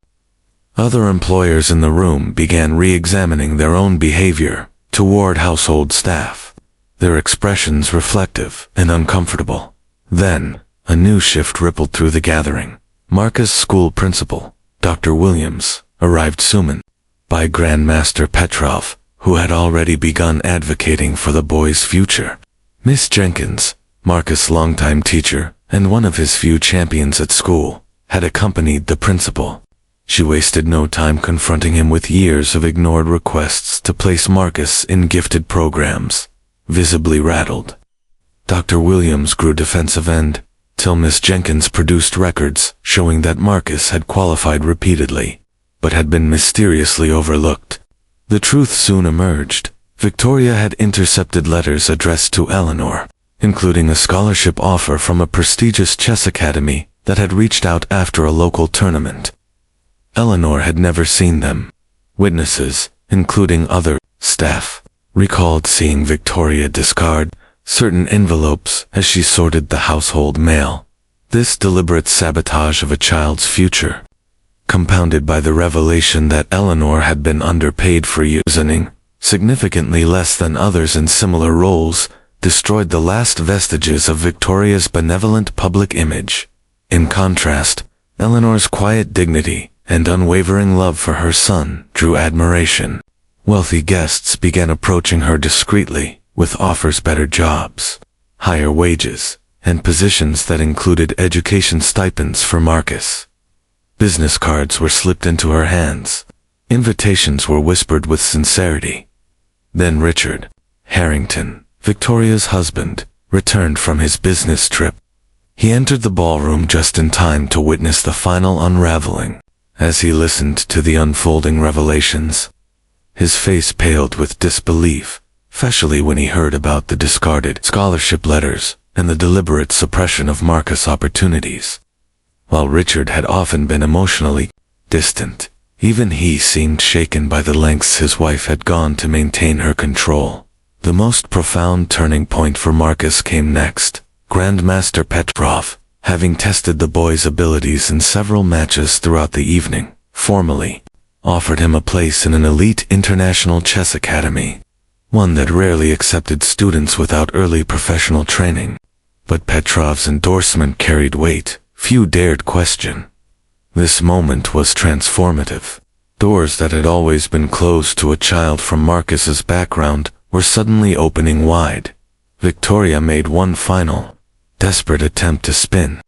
Other employers in the room began re-examining their own behavior toward household staff, their expressions reflective and uncomfortable. Then, a new shift rippled through the gathering. Marcus' school principal, Dr. Williams, arrived summoned by Grandmaster Petrov, who had already begun advocating for the boy's future. Miss Jenkins, Marcus' longtime teacher and one of his few champions at school, had accompanied the principal. She wasted no time confronting him with years of ignored requests to place Marcus in gifted programs. Visibly rattled, Dr. Williams grew defensive till Miss Jenkins produced records showing that Marcus had qualified repeatedly, but had been mysteriously overlooked. The truth soon emerged. Victoria had intercepted letters addressed to Eleanor, including a scholarship offer from a prestigious chess academy that had reached out after a local tournament. Eleanor had never seen them. Witnesses, including other staff, recalled seeing Victoria discard certain envelopes as she sorted the household mail. This deliberate sabotage of a child's future, compounded by the revelation that Eleanor had been underpaid for using significantly less than others in similar roles, destroyed the last vestiges of Victoria's benevolent public image. In contrast, Eleanor's quiet dignity and unwavering love for her son drew admiration. Wealthy guests began approaching her discreetly, with offers better jobs, higher wages, and positions that included education stipends for Marcus. Business cards were slipped into her hands. Invitations were whispered with sincerity. Then Richard Harrington, Victoria's husband, returned from his business trip. He entered the ballroom just in time to witness the final unraveling. As he listened to the unfolding revelations, his face paled with disbelief, especially when he heard about the discarded scholarship letters and the deliberate suppression of Marcus' opportunities. While Richard had often been emotionally distant, even he seemed shaken by the lengths his wife had gone to maintain her control. The most profound turning point for Marcus came next. Grandmaster Petrov, having tested the boy's abilities in several matches throughout the evening, formally offered him a place in an elite international chess academy, one that rarely accepted students without early professional training. But Petrov's endorsement carried weight. Few dared question. This moment was transformative. Doors that had always been closed to a child from Marcus's background were suddenly opening wide. Victoria made one final, desperate attempt to spin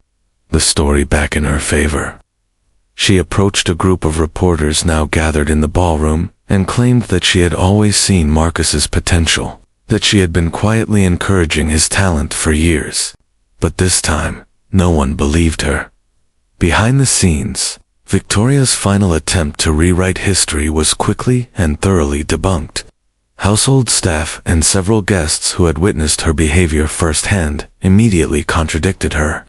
the story back in her favor. She approached a group of reporters now gathered in the ballroom and claimed that she had always seen Marcus's potential, that she had been quietly encouraging his talent for years. But this time, no one believed her. Behind the scenes, Victoria's final attempt to rewrite history was quickly and thoroughly debunked. Household staff and several guests who had witnessed her behavior firsthand immediately contradicted her.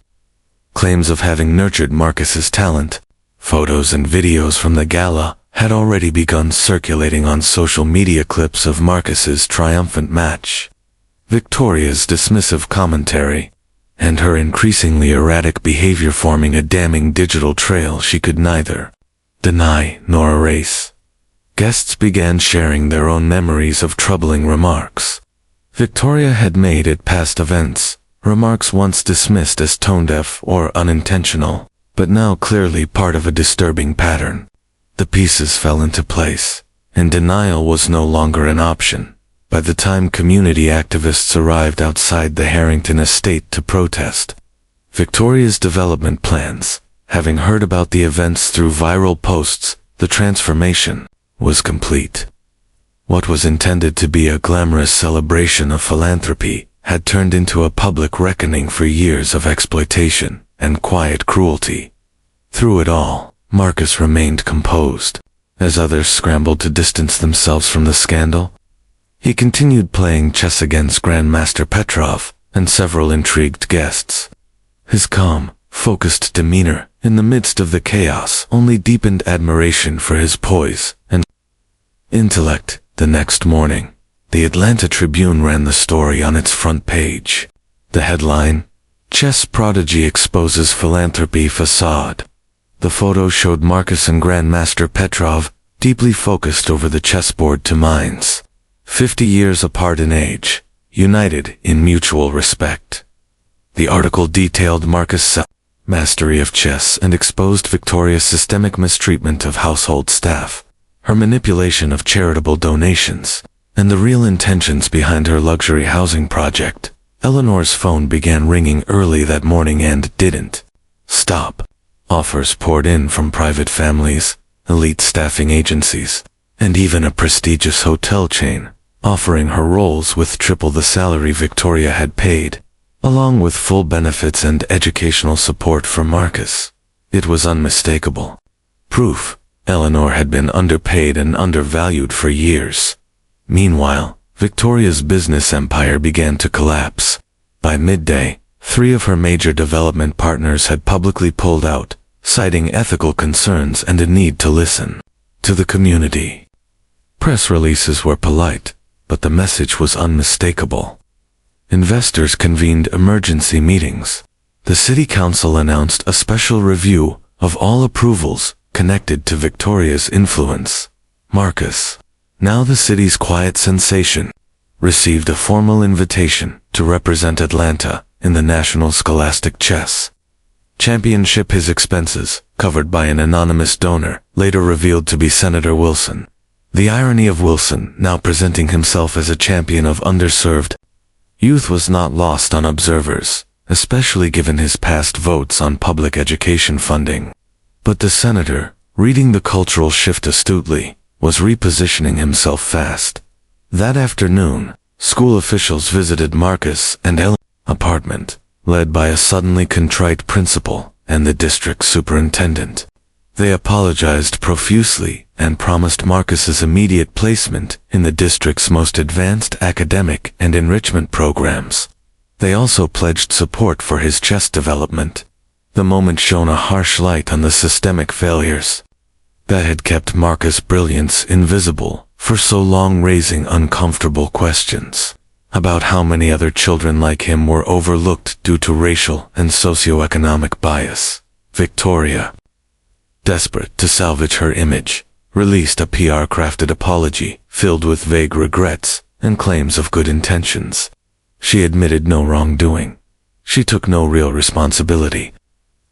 Claims of having nurtured Marcus's talent, photos and videos from the gala, had already begun circulating on social media clips of Marcus's triumphant match. Victoria's dismissive commentary and her increasingly erratic behavior forming a damning digital trail she could neither deny nor erase. Guests began sharing their own memories of troubling remarks Victoria had made at past events, remarks once dismissed as tone-deaf or unintentional, but now clearly part of a disturbing pattern. The pieces fell into place, and denial was no longer an option. By the time community activists arrived outside the Harrington estate to protest Victoria's development plans, having heard about the events through viral posts, the transformation was complete. What was intended to be a glamorous celebration of philanthropy had turned into a public reckoning for years of exploitation and quiet cruelty. Through it all, Marcus remained composed. As others scrambled to distance themselves from the scandal, he continued playing chess against Grandmaster Petrov and several intrigued guests. His calm, focused demeanor in the midst of the chaos only deepened admiration for his poise and intellect. The next morning, the Atlanta Tribune ran the story on its front page. The headline, "Chess Prodigy Exposes Philanthropy Facade." The photo showed Marcus and Grandmaster Petrov deeply focused over the chessboard to minds, 50 years apart in age, united in mutual respect. The article detailed Marcus' mastery of chess and exposed Victoria's systemic mistreatment of household staff, her manipulation of charitable donations, and the real intentions behind her luxury housing project. Eleanor's phone began ringing early that morning and didn't stop. Offers poured in from private families, elite staffing agencies, and even a prestigious hotel chain, offering her roles with triple the salary Victoria had paid, along with full benefits and educational support for Marcus. It was unmistakable. Proof Eleanor had been underpaid and undervalued for years. Meanwhile, Victoria's business empire began to collapse. By midday, 3 of her major development partners had publicly pulled out, citing ethical concerns and a need to listen to the community. Press releases were polite, but the message was unmistakable. Investors convened emergency meetings. The city council announced a special review of all approvals connected to Victoria's influence. Marcus, now the city's quiet sensation, received a formal invitation to represent Atlanta in the National Scholastic Chess Championship. His expenses, covered by an anonymous donor, later revealed to be Senator Wilson. The irony of Wilson now presenting himself as a champion of underserved youth was not lost on observers, especially given his past votes on public education funding. But the senator, reading the cultural shift astutely, was repositioning himself fast. That afternoon, school officials visited Marcus and Eleanor's apartment, led by a suddenly contrite principal and the district superintendent. They apologized profusely and promised Marcus's immediate placement in the district's most advanced academic and enrichment programs. They also pledged support for his chess development. The moment shone a harsh light on the systemic failures that had kept Marcus' brilliance invisible for so long, raising uncomfortable questions about how many other children like him were overlooked due to racial and socioeconomic bias. Victoria, desperate to salvage her image, released a PR-crafted apology filled with vague regrets and claims of good intentions. She admitted no wrongdoing. She took no real responsibility.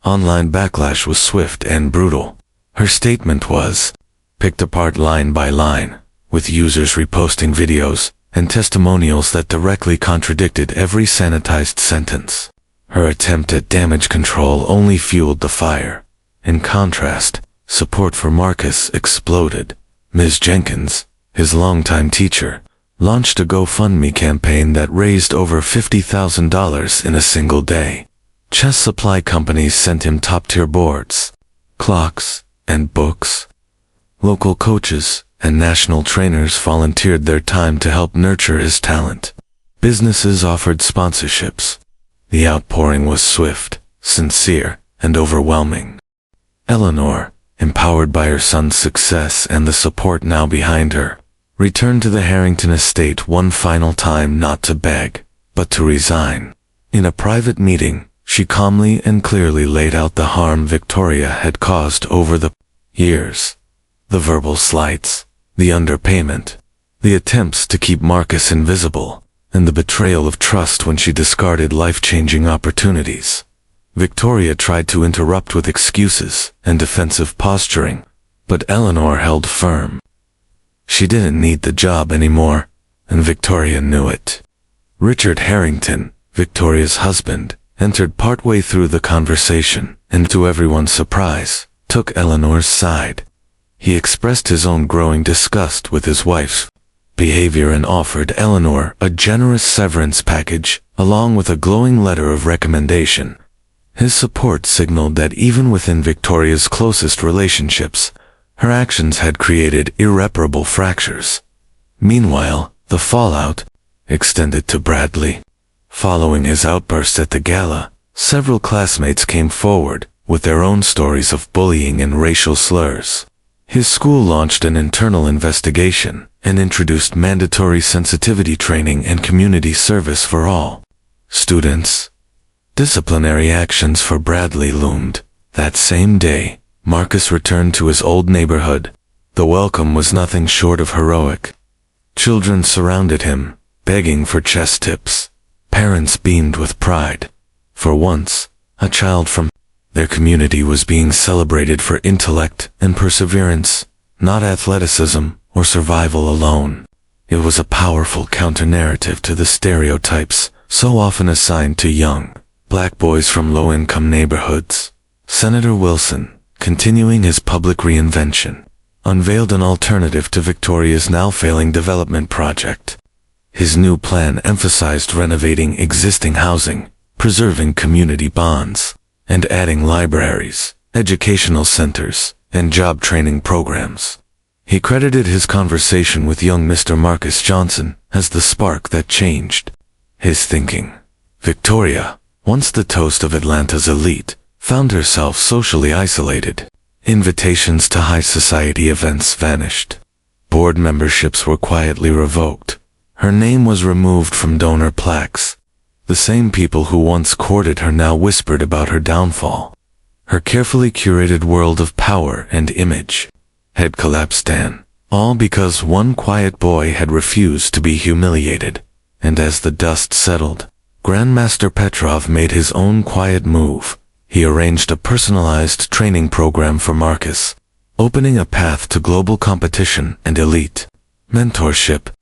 Online backlash was swift and brutal. Her statement was picked apart line by line, with users reposting videos and testimonials that directly contradicted every sanitized sentence. Her attempt at damage control only fueled the fire. In contrast, support for Marcus exploded. Ms. Jenkins, his longtime teacher, launched a GoFundMe campaign that raised over $50,000 in a single day. Chess supply companies sent him top-tier boards, clocks, and books. Local coaches and national trainers volunteered their time to help nurture his talent. Businesses offered sponsorships. The outpouring was swift, sincere, and overwhelming. Eleanor, empowered by her son's success and the support now behind her, returned to the Harrington estate one final time, not to beg, but to resign. In a private meeting, she calmly and clearly laid out the harm Victoria had caused over the years. The verbal slights, the underpayment, the attempts to keep Marcus invisible, and the betrayal of trust when she discarded life-changing opportunities. Victoria tried to interrupt with excuses and defensive posturing, but Eleanor held firm. She didn't need the job anymore, and Victoria knew it. Richard Harrington, Victoria's husband, entered partway through the conversation, and to everyone's surprise, took Eleanor's side. He expressed his own growing disgust with his wife's behavior and offered Eleanor a generous severance package, along with a glowing letter of recommendation. His support signaled that even within Victoria's closest relationships, her actions had created irreparable fractures. Meanwhile, the fallout extended to Bradley. Following his outburst at the gala, several classmates came forward with their own stories of bullying and racial slurs. His school launched an internal investigation and introduced mandatory sensitivity training and community service for all students. Disciplinary actions for Bradley loomed. That same day, Marcus returned to his old neighborhood. The welcome was nothing short of heroic. Children surrounded him, begging for chess tips. Parents beamed with pride. For once, a child from their community was being celebrated for intellect and perseverance, not athleticism or survival alone. It was a powerful counter-narrative to the stereotypes so often assigned to young black boys from low-income neighborhoods. Senator Wilson, continuing his public reinvention, unveiled an alternative to Victoria's now failing development project. His new plan emphasized renovating existing housing, preserving community bonds, and adding libraries, educational centers, and job training programs. He credited his conversation with young Mr. Marcus Johnson as the spark that changed his thinking. Victoria, once the toast of Atlanta's elite, found herself socially isolated. Invitations to high society events vanished. Board memberships were quietly revoked. Her name was removed from donor plaques. The same people who once courted her now whispered about her downfall. Her carefully curated world of power and image had collapsed down, all because one quiet boy had refused to be humiliated. And as the dust settled, Grandmaster Petrov made his own quiet move. He arranged a personalized training program for Marcus, opening a path to global competition and elite mentorship.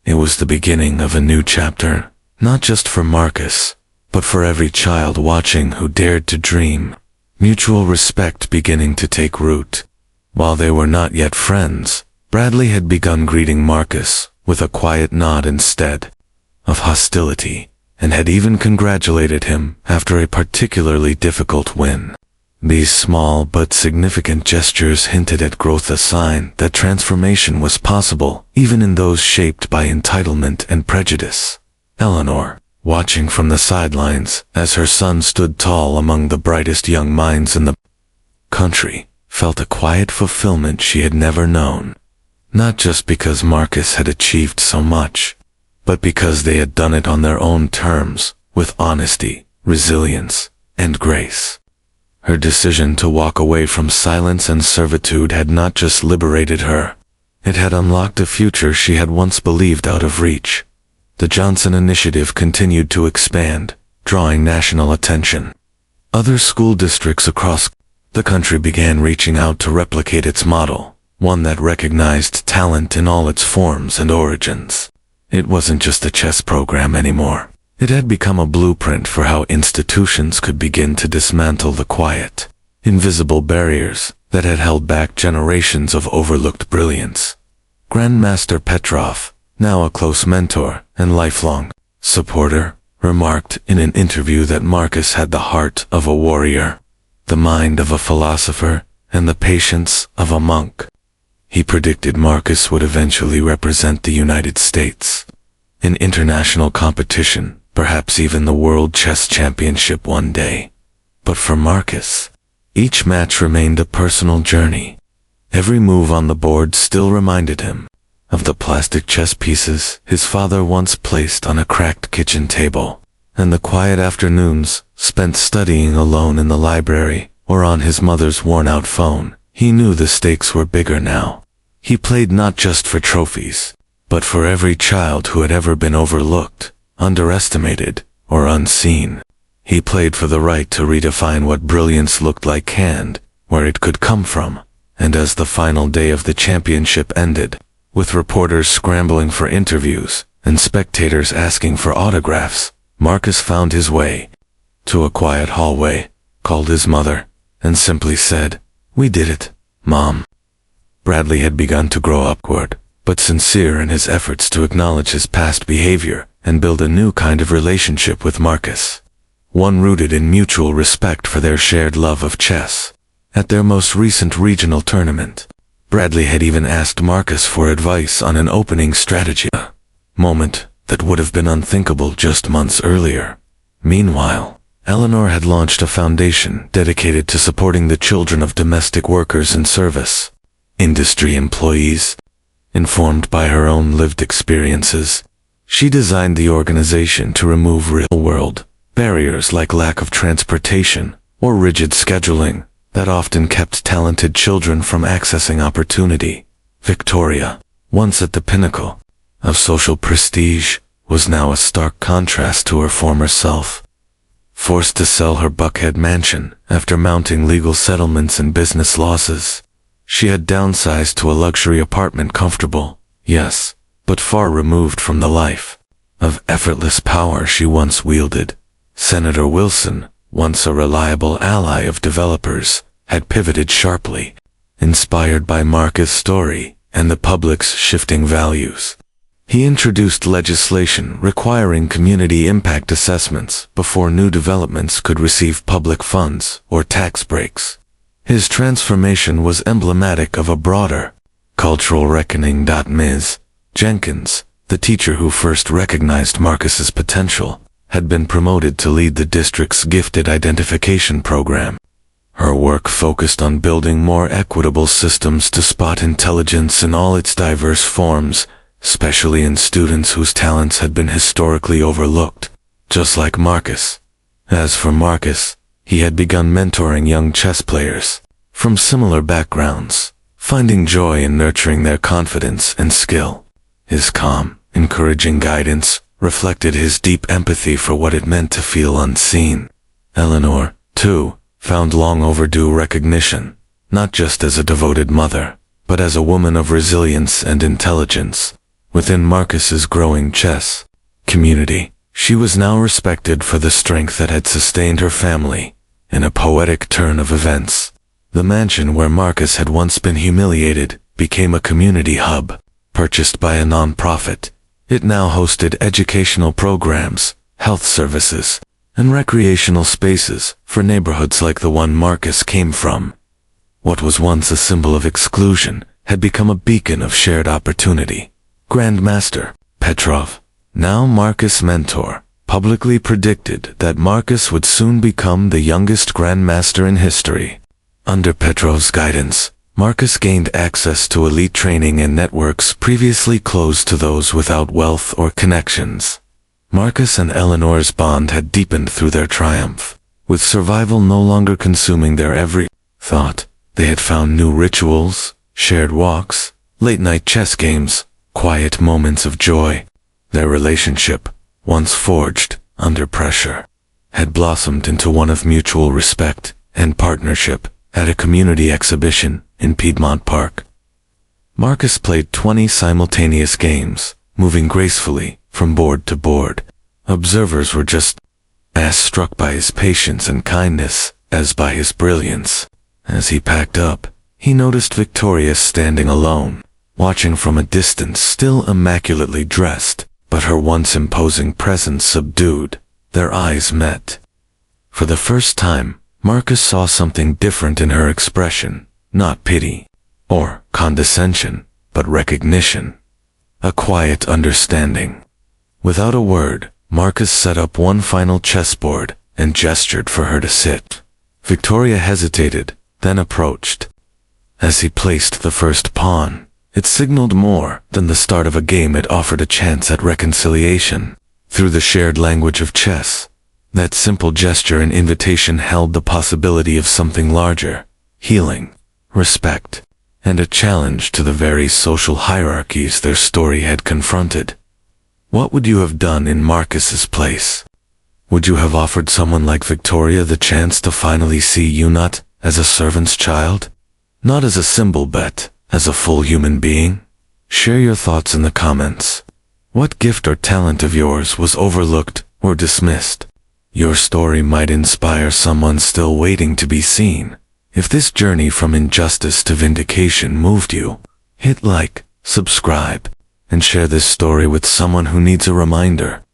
It was the beginning of a new chapter, not just for Marcus, but for every child watching who dared to dream. Mutual respect beginning to take root. While they were not yet friends, Bradley had begun greeting Marcus with a quiet nod instead of hostility, and had even congratulated him after a particularly difficult win. These small but significant gestures hinted at growth, a sign that transformation was possible even in those shaped by entitlement and prejudice. Eleanor, watching from the sidelines as her son stood tall among the brightest young minds in the country, felt a quiet fulfillment she had never known. Not just because Marcus had achieved so much, but because they had done it on their own terms, with honesty, resilience, and grace. Her decision to walk away from silence and servitude had not just liberated her, it had unlocked a future she had once believed out of reach. The Johnson Initiative continued to expand, drawing national attention. Other school districts across the country began reaching out to replicate its model, one that recognized talent in all its forms and origins. It wasn't just a chess program anymore. It had become a blueprint for how institutions could begin to dismantle the quiet, invisible barriers that had held back generations of overlooked brilliance. Grandmaster Petrov, now a close mentor and lifelong supporter, remarked in an interview that Marcus had the heart of a warrior, the mind of a philosopher, and the patience of a monk. He predicted Marcus would eventually represent the United States in international competition, perhaps even the World Chess Championship one day. But for Marcus, each match remained a personal journey. Every move on the board still reminded him of the plastic chess pieces his father once placed on a cracked kitchen table, and the quiet afternoons spent studying alone in the library or on his mother's worn-out phone. He knew the stakes were bigger now. He played not just for trophies, but for every child who had ever been overlooked, underestimated, or unseen. He played for the right to redefine what brilliance looked like and where it could come from. And as the final day of the championship ended, with reporters scrambling for interviews and spectators asking for autographs, Marcus found his way to a quiet hallway, called his mother, and simply said, "We did it, Mom." Bradley had begun to grow upward, but sincere in his efforts to acknowledge his past behavior and build a new kind of relationship with Marcus, one rooted in mutual respect for their shared love of chess. At their most recent regional tournament, Bradley had even asked Marcus for advice on an opening strategy, a moment that would have been unthinkable just months earlier. Meanwhile, Eleanor had launched a foundation dedicated to supporting the children of domestic workers in service industry employees. Informed by her own lived experiences, she designed the organization to remove real-world barriers like lack of transportation or rigid scheduling that often kept talented children from accessing opportunity. Victoria, once at the pinnacle of social prestige, was now a stark contrast to her former self. Forced to sell her Buckhead mansion after mounting legal settlements and business losses, she had downsized to a luxury apartment, comfortable, yes, but far removed from the life of effortless power she once wielded. Senator Wilson, once a reliable ally of developers, had pivoted sharply, inspired by Marcus' story and the public's shifting values. He introduced legislation requiring community impact assessments before new developments could receive public funds or tax breaks. His transformation was emblematic of a broader cultural reckoning. Ms. Jenkins, the teacher who first recognized Marcus's potential, had been promoted to lead the district's gifted identification program. Her work focused on building more equitable systems to spot intelligence in all its diverse forms, especially in students whose talents had been historically overlooked, just like Marcus. As for Marcus, he had begun mentoring young chess players from similar backgrounds, finding joy in nurturing their confidence and skill. His calm, encouraging guidance reflected his deep empathy for what it meant to feel unseen. Eleanor, too, found long overdue recognition, not just as a devoted mother, but as a woman of resilience and intelligence. Within Marcus's growing chess community, she was now respected for the strength that had sustained her family. In a poetic turn of events, the mansion where Marcus had once been humiliated became a community hub. Purchased by a non-profit, it now hosted educational programs, health services, and recreational spaces for neighborhoods like the one Marcus came from. What was once a symbol of exclusion had become a beacon of shared opportunity. Grandmaster Petrov, now Marcus' mentor, publicly predicted that Marcus would soon become the youngest grandmaster in history. Under Petrov's guidance, Marcus gained access to elite training and networks previously closed to those without wealth or connections. Marcus and Eleanor's bond had deepened through their triumph. With survival no longer consuming their every thought, they had found new rituals, shared walks, late-night chess games, quiet moments of joy. Their relationship, once forged under pressure, had blossomed into one of mutual respect and partnership. At a community exhibition in Piedmont Park, Marcus played 20 simultaneous games, moving gracefully from board to board. Observers were just as struck by his patience and kindness as by his brilliance. As he packed up, he noticed Victoria standing alone, watching from a distance, still immaculately dressed, but her once imposing presence subdued. Their eyes met. For the first time, Marcus saw something different in her expression, not pity or condescension, but recognition. A quiet understanding. Without a word, Marcus set up one final chessboard and gestured for her to sit. Victoria hesitated, then approached. As he placed the first pawn, it signaled more than the start of a game. It offered a chance at reconciliation. Through the shared language of chess, that simple gesture and invitation held the possibility of something larger: healing, respect, and a challenge to the very social hierarchies their story had confronted. What would you have done in Marcus's place? Would you have offered someone like Victoria the chance to finally see you not as a servant's child, not as a symbol but as a full human being? Share your thoughts in the comments. What gift or talent of yours was overlooked or dismissed? Your story might inspire someone still waiting to be seen. If this journey from injustice to vindication moved you, hit like, subscribe, and share this story with someone who needs a reminder.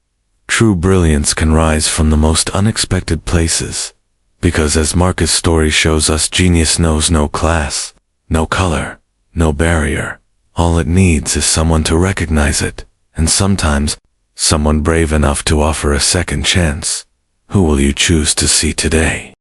True brilliance can rise from the most unexpected places, because as Marcus' story shows us, genius knows no class, no color, no barrier. All it needs is someone to recognize it, and sometimes, someone brave enough to offer a second chance. Who will you choose to see today?